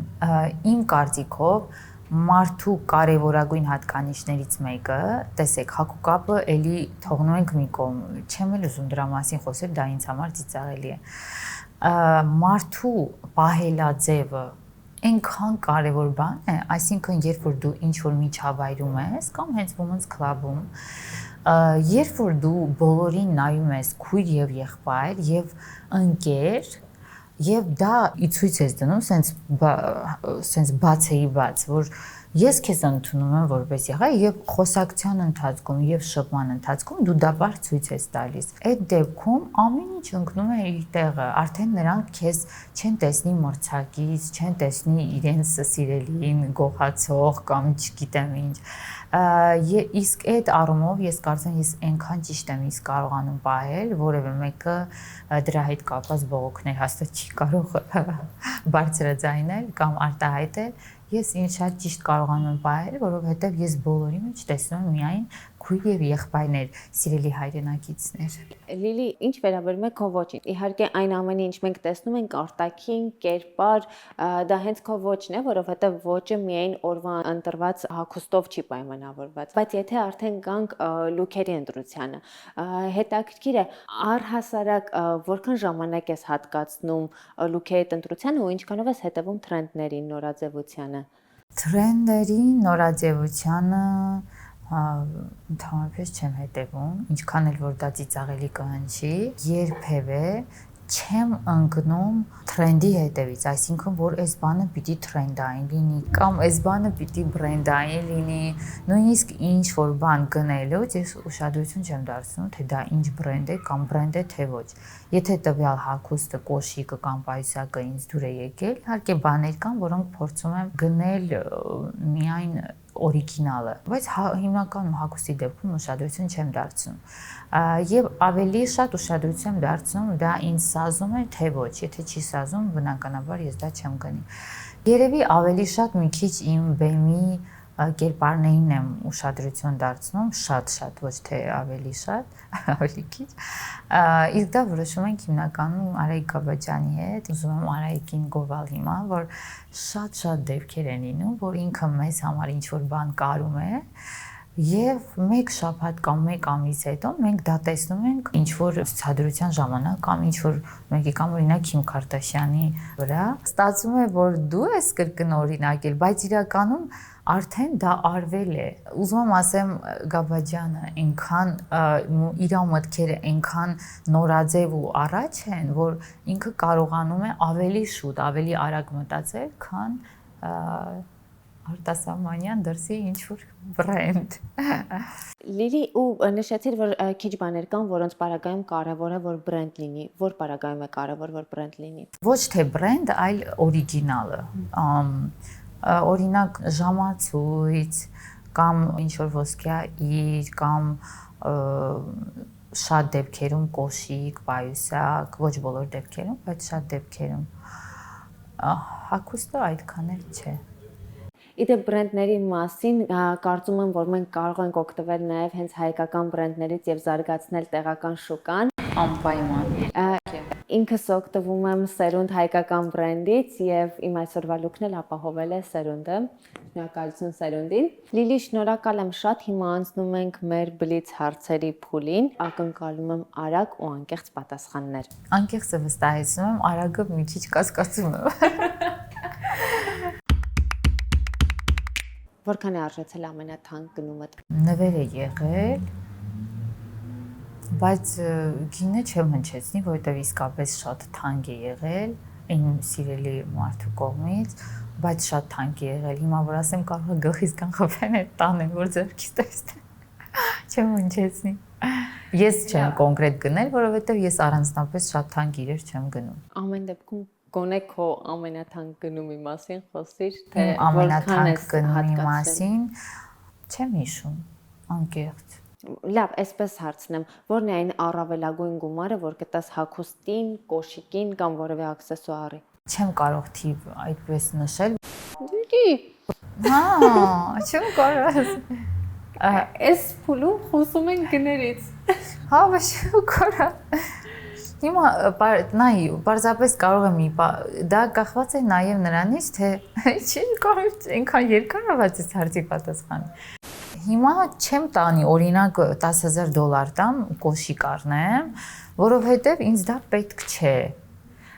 իմ կարծիքով մարդու կարևորագույն հատկանիշներից մեկը, տեսեք, հագուկապը էլի թողնում ենք մի կողմ, չեմ էլ ուզում դրա մասին խոսել, դա ինձ համար ծիծաղելի է։ մարդու պահելաձևը այնքան կարևոր բան է, այսինքն երբ որ դու ինչ որ միջավայրում ես կամ հենց women's club-ում, երբ որ դու բոլորին նայում ես քույր եւ եղբայր եւ ընկեր, եւ դա ի ցույց ես դնում, սենց բացեի բաց, որ ես քեզ ընդունում եմ որպես եղա եւ խոսակցության ընթացքում եւ շփման ընթացքում դու դա բար ցույց ես տալիս։ Այդ դեպքում ամեն ինչ ընկնում է իր տեղը, արդեն նրանք քեզ չեն տեսնի մրցակից, չեն տեսնի իրենց սիրելին գողացող կամ չգիտեմ ինչ։ Իսկ այդ առումով ես կարծեմ ես այնքան ճիշտ եմ իսկ կարողանում պահել, որևէ մեկը դրա հետ կապված բողոքներ հաստատ չի կարող բարձրաձայնել կամ արտահայտել։ Ես ինձ շատ ճիշտ կարողանում եմ պահել, որովհետև ես բոլորի մեջ տեսնում եմ միայն քույր եւ եղբայրներ, սիրելի հայրենակիցներ։ Լիլի, ինչ վերաբերում է քո ոճին։ Իհարկե այն ամենը, ինչ մենք տեսնում ենք արտաքին, կերպար, դա հենց քո ոճն է, որովհետև ոճը միայն օրվա ընտրված հագուստով չի պայմանավորված։ Բայց եթե արդեն գանք լուքերի ընտրությանը, հետաքրքիր է, առհասարակ որքան ժամանակ ես հատկացնում լուքերի ընտրությանը ու ինչքանով ես հետևում թրենդներին, նորաձևությանը։ Թրենդերի նորաձևությանը ընդհանրապես չեմ հետևում, ինչքան էլ որ դա ծիծաղելի կհնչի, երբևէ չեմ ընկնում թրենդի հետևից, այսինքն որ այս բանը պիտի թրենդային լինի կամ այս բանը պիտի բրենդային լինի, նույնիսկ ինչ որ բան գնելուց ես ուշադրություն չեմ դարձնում, թե դա ինչ բրենդ է կամ բրենդ է թե ոչ։ Եթե տվյալ հագուստը, կոշիկը կամ պայուսակը ինձ դուր է եկել, իհարկե բաներ կան, որոնք փորձում եմ գնել միայն օրիգինալը, բայց հիմնականում հագուստի դեպքում ուշադրություն չեմ դարձնում։ Եվ ավելի շատ ուշադրություն եմ դարձնում դա ինձ սազում է թե ոչ, եթե չի սազում, բնականաբար ես դա չեմ գնի։ Երևի ավելի շատ մի քիչ իմ բեմի կերպարներին եմ ուշադրություն դարձնում, շատ, ոչ թե ավելի շատ, ավելի քիչ։ Իսկ դա որոշում ենք հիմնականում Արայիկ Գաբաջյանի հետ, ուզում եմ Արայիկին գովալ հիմա, որ շատ դեպքեր են լինում, որ ինքը մեզ համար ինչ-որ բան կարում է, եւ մեկ շաբաթ կամ մեկ ամիս հետո մենք դա տեսնում ենք ինչ-որ ցուցադրության ժամանակ կամ ինչ-որ մեկի կամ օրինակ Քիմ Քարդաշյանի վրա, ստացվում է, որ դու ես կրկնօրինակել, բայց իրականում արդեն դա արվել է։ Ուզում եմ ասեմ Գաբաջյանը այնքան իր մտքերը այնքան նորաձև ու առաջ են, որ ինքը կարողանում է ավելի շուտ, ավելի արագ մտածել, քան արտասահմանյան դրսի ինչ-որ բրենդ։ Լիլի, ու նշեցիր, որ քիչ բաներ կան, որոնց պարագայում կարևոր է, որ բրենդ լինի։ Որ պարագայում է կարևոր, որ բրենդ լինի։ Ոչ թե բրենդ, այլ օրիգինալը։ Օրինակ ժամացույց կամ ինչ-որ ոսկյա իր կամ շատ դեպքերում կոշիկ, պայուսակ, ոչ բոլոր դեպքերում, բայց շատ դեպքերում հագուստը այդքան էլ չէ։ Իդեպ բրենդների մասին կարծում եմ, որ մենք կարող ենք օգտվել նաև հենց հայկական բրենդներից եւ զարգացնել տեղական շուկան։ Անպայման։ Ինքս օգտվում եմ սերունդ հայկական բրենդից եւ իմ այսօրվա լուքն էլ ապահովել է սերունդը։ Շնորհակալություն սերունդին։ Լիլի, շնորհակալ եմ շատ։ Հիմա անցնում ենք մեր բլից հարցերի փուլին։ Ակնկալում եմ արագ ու անկեղծ պատասխաններ։ Անկեղծը վստահեցնում եմ, արագը մի քիչ կասկածում եմ։ Որքան է արժեցել ամենաթանկ գնումդ։ Նվեր է եղել, բայց գինը չեմ հնչեցնի, որովհետև իսկապես շատ թանկ է եղել իմ սիրելի մարդու կողմից, բայց շատ թանկ է եղել։ Հիմա որ ասեմ կարող է գլխից կանխափեն այդ տանեն, որ ձեռքից տեսնեմ։ Չեմ հնչեցնի։ Ես չեմ կոնկրետ գնել, որովհետև ես առանձնապես շատ թանկ իրեր չեմ գնում։ Ամեն դեպքում գոնե քո ամենաթանկ գնումի մասին խոսիր, թե ամենաթանկ գնումի մասին չեմ հիշում, անկեղծ։ Լավ, այսպես հարցնեմ, ո՞րն է այն առավելագույն գումարը, որ կտաս հագուստին, կոշիկին կամ որևէ աքսեսուարի։ Չեմ կարող թիվ այդպես նշել։ Դի։ Հա, չեմ կարող։ Այս փուլում խոսում են գներից։ Հա, բայց չեմ կարող։ Հիմա նայ, պարզապես կարող եմ դա կախված է նաև նրանից, թե չի կարող այնքան երկար աված այս հարցի պատասխանը։ Հիմա չեմ տանի, օրինակ $10,000 տամ կոշիկ առնեմ, որովհետև ինձ դա պետք չէ,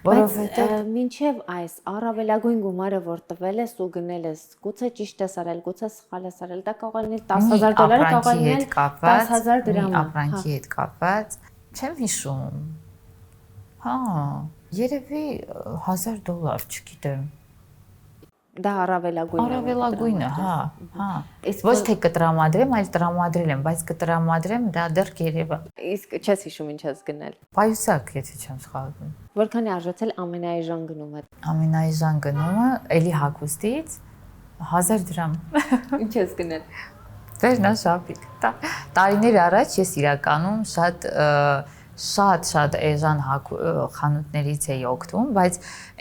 որովհետեւ մինչև այս առավելագույն գումարը, որ տվել ես ու գնել ես, գուցե ճիշտ ես արել, գուցե սխալ ես արել, դա կարող է լինել $10,000, կարող է լինել $10,000 դրամ։ Ապրանքի հետ կապված, չեմ հիշում։ Հա, երևի $1,000, չգիտեմ։ Դա առավելագույնը։ Առավելագույնը, հա։ Ոչ թե կտրամադրեմ, այլ տրամադրել եմ, բայց կտրամադրեմ դա դեռ երևա։ Իսկ չես հիշում ինչ ես գնել։ Պայուսակ, եթե չեմ սխալվում։ Որքան է արժեցել ամենաէժան գնումը։ Ամենաէժան գնումը էլի հագուստից 1000 դրամ։ Ինչ ես գնել։ Վերնաշապիկ։ Տարիներ առաջ ես իրականում շատ էժան խանութներից էի օգտվում, բայց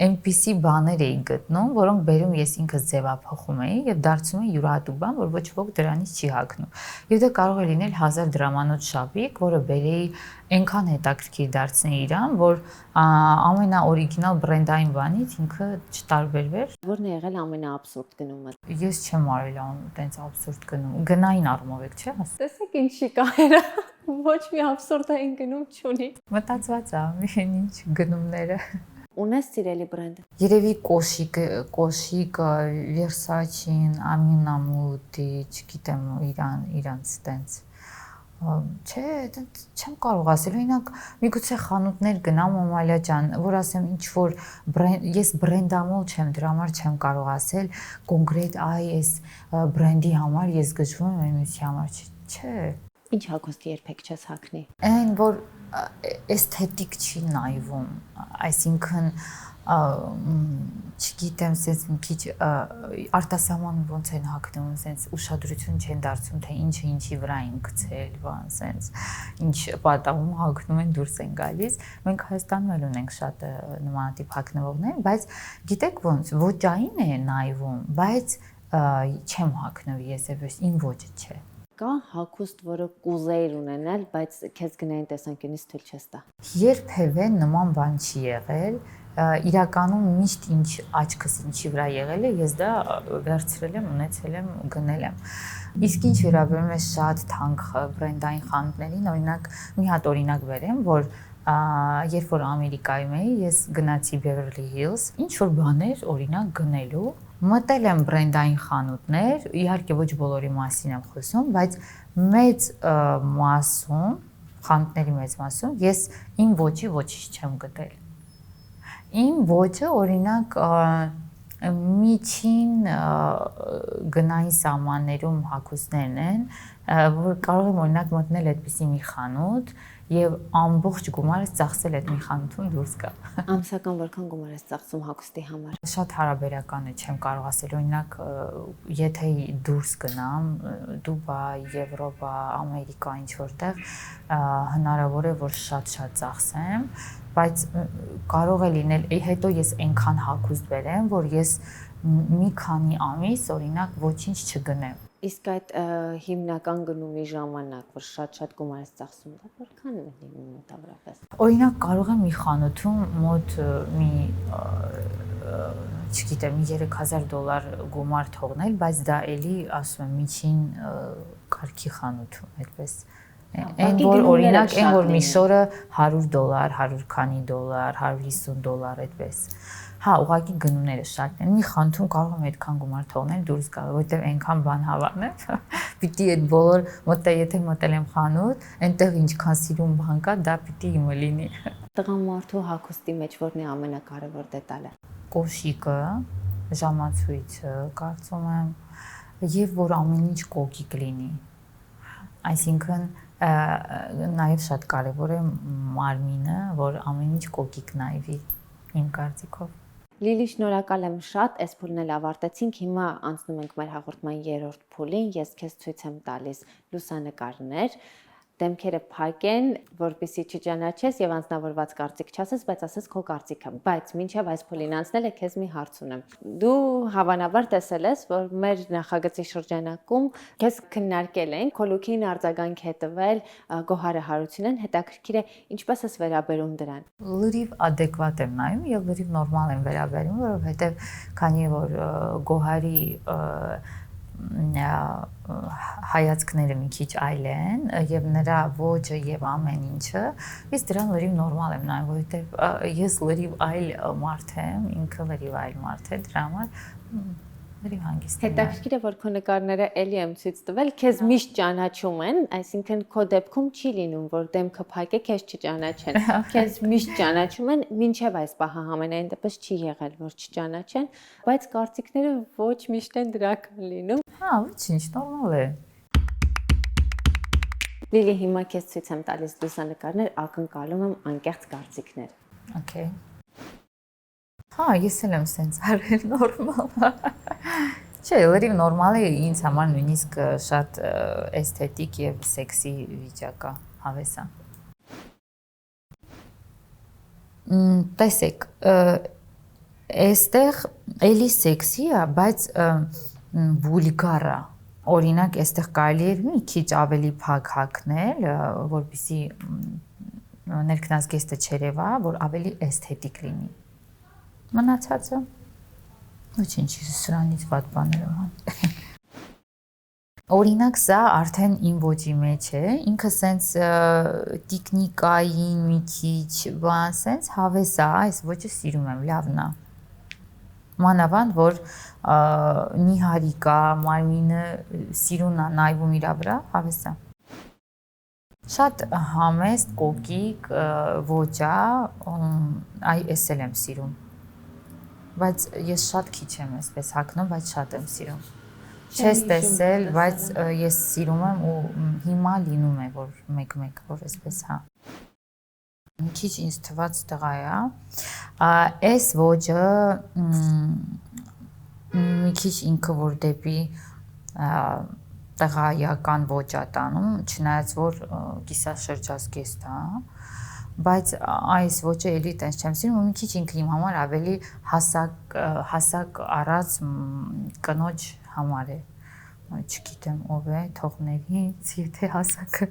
այնպիսի բաներ էի գտնում, որոնք բերում ես ինքս ձևափոխում էի եւ դարձնում էի յուրահատուկ բան, որ ոչ ոք դրանից չի հագնում։ Եվ դա կարող է լինել 1000 դրամանոց շապիկ, որը բերեի այնքան հետաքրքիր դարձնեի իրան, որ ամենաօրիգինալ բրենդային բանից ինքը չտարբերվեր։ Որն է եղել ամենաաբսուրդ գնումը։ Ես չեմ արել այտենց աբսուրդ գնում։ Գնային առումով եք, չէ՞։ Տեսեք ինչի կայերը։ Ոչ մի աբսուրդային գնում չունի։ Մտածված է, ինչ գնումները։ Ունես սիրելի բրենդ։ Երևի կոշիկը, Versace-ին, Aminamudi, չգիտեմ, իրանց տենց։ Չէ, չեմ կարող ասել, օրինակ միգուցե խանութներ գնամ Ամալիա ջան, որ ասեմ ինչ որ ես բրենդամոլ չեմ, դրա համար չեմ կարող ասել կոնկրետ այս բրենդի համար ես գժվում եմ, մյուսի համար չէ։ Ինչ հագուստի երբեք չես հագնի։ Այն որ էսթետիկ չի նայվում, այսինքն չգիտեմ, sense մի քիչ արտասահման ոնց են հագնում, sense ուշադրություն չեն դարձնում, թե ինչը ինչի վրա են գցել, բան, sense ինչ պատահում հագնում են դուրս են գալիս։ Մենք Հայաստանում էլ ունենք շատ նմանատիպ հագնվողներ, բայց գիտեք ոնց, ոճային է նայվում, բայց չեմ հագնվի ես եւ իմ ոճը չէ։ Կա հագուստ, որը կուզեիր ունենալ, բայց քեզ գնային տեսանկյունից թույլ չես տա։ Երբևէ նման բան չի եղել, իրականում միշտ ինչ աչքս ինչի վրա եղել է, ես դա վերցրել եմ, ունեցել եմ, գնել եմ։ Իսկ ինչ վերաբերում է շատ թանկ բրենդային խանութներին, օրինակ մի հատ օրինակ բերեմ, որ երբ որ Ամերիկայում էի, ես գնացի Beverly Hills, ինչ որ բաներ օրինակ գնելու, մտել եմ բրենդային խանութներ, իհարկե ոչ բոլորի մասին եմ խոսում, բայց մեծ մասում, խանութների մեծ մասում ես իմ ոճի ոչինչ չեմ գտել։ Իմ ոճը օրինակ միջին գնային սահմաններում հագուստներն են, որ կարող եմ օրինակ մտնել այդպիսի մի խանութ եւ ամբողջ գումարս ծախսել այդ մի խանութում դուրս գա։ Ամսական որքան գումար ես ծախսում հագուստի համար։ Շատ հարաբերական է, չեմ կարող ասել, օրինակ, եթե դուրս գնամ, Դուբայ, Եվրոպա, Ամերիկա, ինչ որտեղ, հնարավոր է, որ շատ ծախսեմ, բայց կարող է լինել, հետո ես այնքան հագուստ բերեմ, որ ես մի քանի ամիս, օրինակ, ոչինչ չգնեմ։ Իսկ այդ հիմնական գնումի ժամանակ, որ շատ գումար ես ծախսում, դա որքան է լինում մոտավորապես։ Օրինակ կարող եմ մի խանութում մոտ մի չգիտեմ, $3,000 գումար թողնել, բայց դա էլի, ասում եմ, միջին կարգի խանութում, այդպես։ Այն որ օրինակ, այն որ մի շորը $100, 100 քանի դոլար, $150 այդպես։ Հա, ուղղակի գնումները շատ են։ Մի խանութում կարող եմ այդքան գումար թողնել դուրս գալ, որովհետև այնքան բան հավանել։ Պիտի այդ բոլոր եթե մտել եմ խանութ, այնտեղ ինչքան սիրուն բան կա, դա պիտի իմը լինի։ Տղամարդու հագուստի մեջ որն է ամենակարևոր դետալը։ Կոշիկը, ժամացույցը, կարծում եմ, եւ որ ամեն ինչ կոկիկ լինի։ Այսինքն նաև շատ կարևոր է մարմինը, որ ամեն ինչ կոկիկ նայվի, իմ կարծիքով։ Լիլի, շնորհակալ եմ շատ, այս փուլն էլ ավարտեցինք, հիմա անցնում ենք մեր հաղորդման երրորդ փուլին, ես քեզ ցույց եմ տալիս լուսանկարներ, դեմքերը փակ են, որպեսզի չճանաչես եւ անձնավորված կարծիք չասես, բայց ասես քո կարծիքը, բայց մինչեւ այս փուլին անցնելը քեզ մի հարց ունեմ։ Դու հավանաբար տեսել ես, որ մեր նախագծի շրջանակում քեզ քննարկել են, քո լուքին արձագանք է տվել Գոհարը Հարությունեն, հետաքրքիր է ինչպես ես վերաբերում դրան։ Լրիվ adekvat եմ նայում եւ լրիվ նորմալ եմ վերաբերում, որովհետեւ քանի որ Գոհարի հայացքները մի քիչ այլ են եւ նրա ոճը եւ ամեն ինչը ես դրան լրիվ նորմալ եմ նայում որովհետեւ ես լրիվ այլ մարդ եմ ինքը լրիվ այլ մարդ է դրա համար լրիվ հանգիստ եմ Հետաքրքիր է որ քո նկարները էլի եմ ցույց տվել քեզ միշտ ճանաչում են այսինքն քո դեպքում չի լինում որ դեմքը փակե քեզ չճանաչեն քեզ միշտ ճանաչում են մինչև այս պահը համենայն դեպս չի եղել որ չճանաչեն բայց կարծիքները ոչ միշտ են դրական լինում հա ոչինչ նորմալ է Լիլի հիմա քեզ ցույց եմ տալիս լուսանկարներ ակնկալում եմ անկեղծ կարծիքներ Okay Հա, ես էլ եմ սենց արել նորմալ Չէ, լրիվ նորմալ է ինձ համար նույնիսկ շատ էսթետիկ եւ սեքսի վիճակ է հավեսա Տեսեք, այստեղ էլի սեքսի է, բայց վուլգար է Օրինակ, այստեղ կարելի է մի քիչ ավելի փակ հագնել, որպեսզի ներքնազգեստը չերևա, որ ավելի էսթետիկ լինի Մնացածը ոչինչ սրանից վատ բաներ եմ Օրինակ սա արդեն իմ ոճի մեջ է, ինքը սենց տիկնիկային մի քիչ բան սենց հավես է, այս ոճը սիրում եմ, լավն է Մանավանդ որ նիհարիկա, մարմինը սիրուն է նայվում իրա վրա, հավես է Շատ համեստ, կոկիկ, ոճ է, այս էլ եմ սիրում Բայց ես շատ քիչ եմ այսպես հագնում, բայց շատ եմ սիրում Չես տեսել, բայց ես սիրում եմ ու հիմա լինում է, որ մեկ-մեկ, որ այսպես հա Մի քիչ ինձ թված տղա է, այս ոճը մի քիչ ինքը որ դեպի տղայական ոճ է տանում, չնայած որ կիսաշրջազգեստ է, բայց այս ոճը էլի տենց չեմ սիրում, մի քիչ ինքը իմ համար ավելի հասակ առած կնոջ համար է, չգիտեմ ով է, թողնելից, եթե հասակը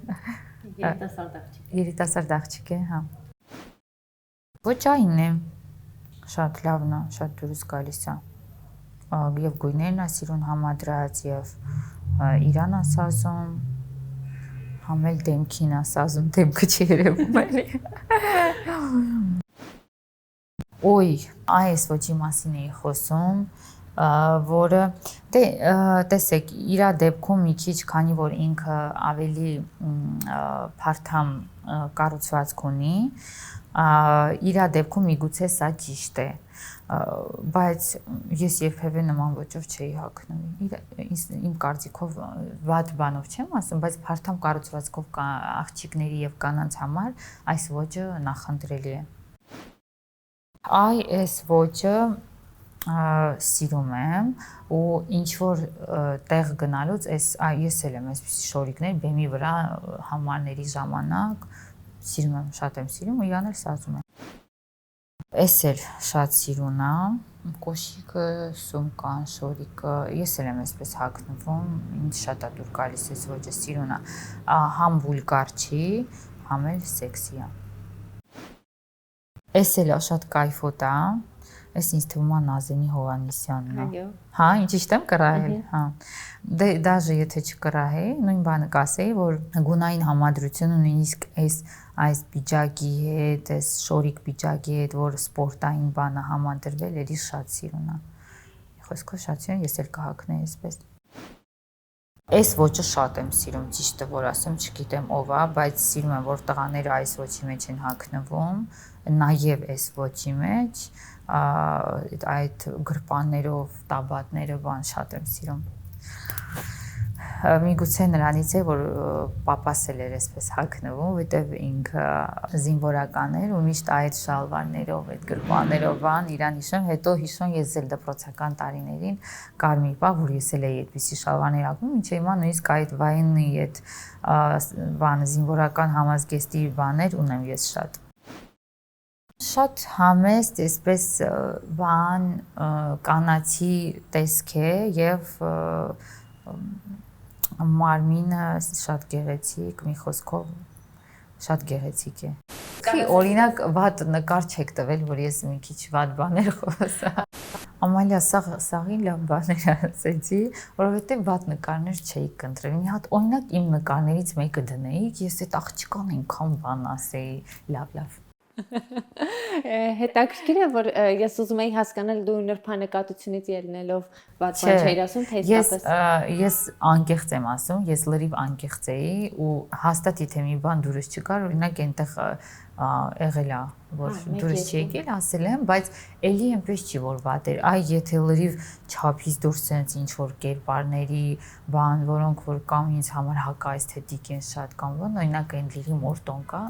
Երիտասարդ աղջիկ է, հա Ոճային է, շատ լավն է, շատ դուրս գալիս է Եվ գույներն է սիրուն համադրած, և իրան է սազում Համ էլ դեմքին է սազում, դեմքը չի երևում էլի Ոյ, այս ոճի մասին էի խոսում որը տեսեք իրա դեպքում մի քիչ քանի որ ինքը ավելի փարթամ կառուցվածք ունի իրա դեպքում միգուցե սա ճիշտ է բայց ես երբևէ նման ոճով չէի հագնում իմ կարծիքով վատ բանով չեմ ասում բայց փարթամ կառուցվածքով աղջիկների եւ կանանց համար այս ոճը նախընտրելի է այս ոճը սիրում եմ ու ինչ որ տեղ գնալուց ես էլ եմ այսպիսի շորիկներ բեմի վրա համարների ժամանակ սիրում եմ, շատ եմ սիրում ու իրան էլ սազում եմ Էս էլ շատ սիրուն է, կոշիկը, սումկան, շորիկը, ես էլ եմ այսպես հագնվում, ինձ շատ է դուր գալիս էս ոճը սիրուն է, համ վուլգար չի, համ էլ սեքսի է Էս էլ շատ կայֆոտ է, Էս ինձ թվում է Նազենի Հովհաննիսյանն է։ Հա, ճիշտ եմ կռահել, հա։ Դե դաժե եթե չկռահեի, նույն բանը կասեի, որ գունային համադրությունը նույնիսկ այս պիջակի հետ, այս շորիկ պիջակի հետ, որ սպորտային բանը համադրվել, էլի շատ սիրուն է։ Խոսքով շատ սիրուն, ես էլ կհագնեի այսպես։ Այս ոճը շատ եմ սիրում, ճիշտը որ ասեմ, չգիտեմ ով է, բայց սիրում եմ, որ տղաները այս ոճի մեջ են հագնվում, նաև այս ոճի մեջ, այդ գրպաններով, տաբատները բան շատ եմ սիրում։ Միգուցե նրանից է, որ պապաս էլ էր այսպես հագնվում, որտեվ ինքը զինվորական էր ու միշտ այդ շալվարներով, այդ գրպաններով բան իրան հիշում, հետո հիշում ես էլ դպրոցական տարիներին կար մի պահ, որ ես էլ էի այդպիսի շալվարներ հագնում, մինչև հիմա նույնիսկ այդ վայնի այդ բան զինվորական համազգեստի բաներ ունեմ ես շատ։ Շատ համեստ, այսպես բան կանացի տեսք է և մարմինը շատ գեղեցիկ, մի խոսքով շատ գեղեցիկ է։ Օրինակ վատ նկար չեք տվել, որ ես մի քիչ վատ բաներ խոսա։ Ամալիա, սաղի լավ բաներ ասեցի, որովհետև վատ նկարներ չէի կընտրել։ Մի հատ օրինակ իմ նկարներից մեկը դնեիք, ես այդ աղջկան այնքան բան ասեի, լավ։ Հետաքրքիր է, որ ես ուզում եի հասկանալ դու նրբանկատությունից ելնելով վատ բան չէիր ասում, թե իսկապես։ Ես անկեղծ եմ ասում, ես լրիվ անկեղծ էի ու հաստատ եթե մի բան դուրս չկար, օրինակ այնտեղ եղել է, որ դուրս չի եկել, ասել եմ, բայց էլի այնպես չի որ վատ էր։ Այ եթե լրիվ չափից դուրս sense ինչ որ կերպարների բան, որոնք որ կամ ինձ համար հակաэսթետիկ են շատ կամ բան, օրինակ այն լիղի մորտոն կա,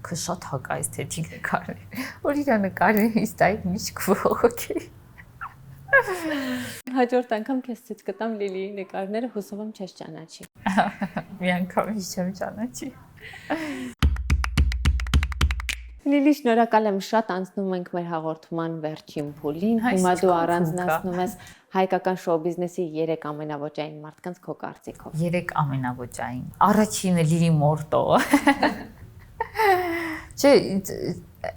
ինքը շատ հակաэսթետիկ նկարներ, որ իր նկարը իստայք միշտ քողոքի։ Հաջորդ անգամ քեզ ցույց կտամ Լիլիի նկարները, հուսով եմ չես ճանաչի։ Մի անգամ չեմ ճանաչի։ Լիլի, շնորհակալ եմ շատ, անցնում ենք մեր հաղորդման վերջին փուլին։ Հիմա դու առանձնացնում ես հայկական շոու բիզնեսի 3 ամենաոճային մարդկանց քո կարծիքով։ 3 ամենաոճային։ Առաջինը Լիլի Մորտո։ Չէ,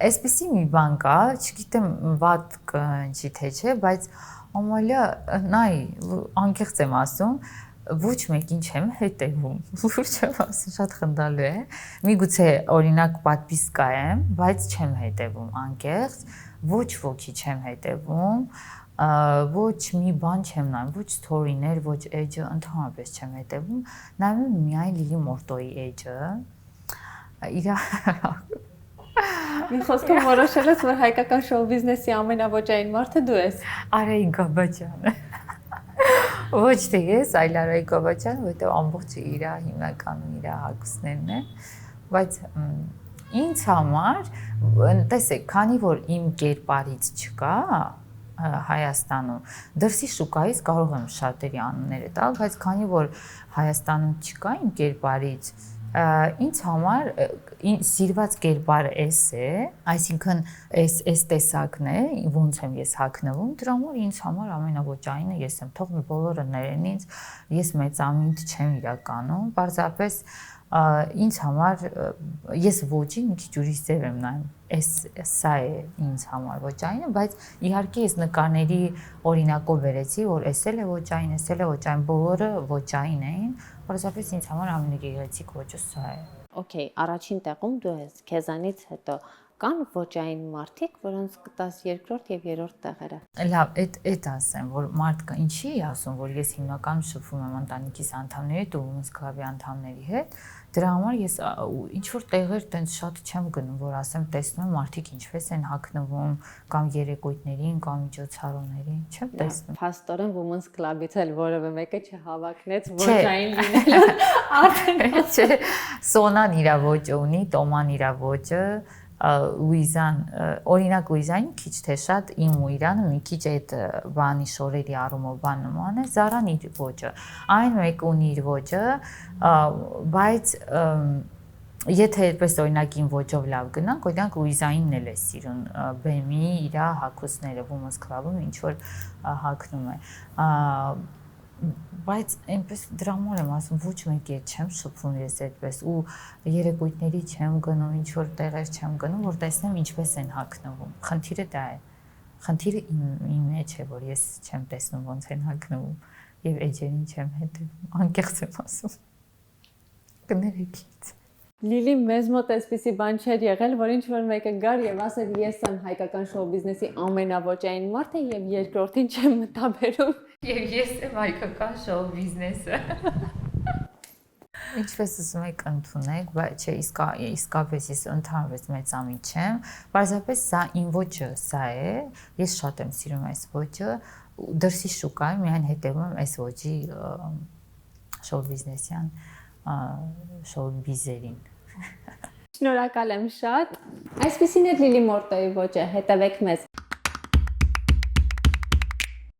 այսպեսի մի բան կա, չգիտեմ վատ կընչի թե չէ, բայց ամալիա նայ անկեղծ եմ ասում, ոչ մեկին չեմ հետևում, լուրջ եմ ասում, շատ խնդալու է։ Միգուցե օրինակ պատվիսկա եմ, բայց չեմ հետևում անկեղծ, ոչ ոքի չեմ հետևում, ոչ մի բան չեմ նայում, ոչ story-ներ, ոչ edge-ը ընդհանրապես չեմ հետևում, նայում եմ միայն Լիլի Մորտոյի edge-ը։ Իրա Մի խոսքով որոշել ես, որ հայկական շոու բիզնեսի ամենաոճային մարդը դու ես։ Արայիկ Գաբաջյանը։ Ոչ թե ես, այլ Արայիկ Գաբաջյանը, որտեղ ամբողջը իր հիմնականում իր հագուստներն են, բայց ինձ համար, տեսեք, քանի որ իմ կերպարից չկա Հայաստանում, դրսի շուկայից կարող եմ շատերի անունները տալ, բայց քանի որ Հայաստանում չկա իմ կերպարից, ինձ համար սիրված կերպարը էս է, այսինքն էս տեսակն է, ոնց եմ ես հագնվում, դրա համար ինձ համար ամենաոճայինը ես եմ, թող բոլորը ներեն ինձ, ես մեծամիտ չեմ իրականում, պարզապես ինձ համար ես ոճի մի քիչ ուրիշ ձև եմ նայում, սա է ինձ համար ոճայինը, բայց իհարկե ես նկարների օրինակով վերեցի, որ էս էլ է ոճային, բոլորը ոճային էին, պարզապես ինձ համար ամենագեղեցիկ ոճը սա է։ Okay, առաջին տեղում դու ես, քեզանից հետո կան ոճային մարդիկ, որոնց կտաս երկրորդ եւ երրորդ տեղերը։ Լավ, այդ ասեմ, որ մարդը ինչի է ասում, որ ես հիմնականում շփվում եմ ընտանիքիս անդամների հետ ու Women's Club-ի անդամների հետ, դրա համար ես ինչ որ տեղեր տենց շատ չեմ գնում, որ ասեմ, տեսնում եմ մարդիկ ինչպես են հագնվում կամ երեկույթներին կամ միջոցառումներին, չեմ տեսնում։ Փաստորեն Women's Club-ից էլ որևէ մեկը չհավաքնեց ոճային լինել։ Արդեն չէ, Սոնան իր ոճը ունի, Տոման իր ոճը, Լուիզան, օրինակ Լուիզային քիչ թե շատ իմ ու Իրանը մի քիչ այդ բանի շորերի առումով բան նման է, Զարան իր ոճը, այն մեկ ունի իր ոճը, բայց եթե այդպես օրինակ իմ ոճով լավ գնանք, օրինակ Լուիզայինն էլ է սիրուն, բեմի իր հագուստները Women's Club-ում ինչ որ հագնում է, բայց այնպես դրա համար եմ ասում, ոչ մեկի հետ չեմ շփվում ես այդպես ու երեկույթների չեմ գնում, ինչ որ տեղեր չեմ գնում, որ տեսնեմ ինչպես են հագնվում։ Խնդիրը դա է։ Խնդիրը իմ մեջ է, որ ես չեմ տեսնում ոնց են հագնվում եւ էջերին չեմ հետևում, անկեղծ եմ ասում։ Կներեք։ Լիլի, մեզ մոտ այսպիսի բան չէր եղել, որ ինչ որ մեկը գար եւ ասեր ես եմ հայկական շոու բիզնեսի ամենաոճային մարդը եւ երկրորդին չեմ մտաբերում։ Եվ ես եմ հայկական շոու բիզնեսը։ Ինչպես ասում եք, ընդունեք, բայց չէ, իսկապես ես ընդհանրապես մեծամիտ չեմ, պարզապես սա իմ ոճը, սա է, ես շատ եմ սիրում այս ոճը, դրսի շուկայում միայն հետևում եմ այս ոճի շոու բիզնեսյան շոու բիզերին։ Շնորհակալ եմ շատ։ Այսպեսին է Լիլի Մորտոյի ոճը, հետևեք մեզ։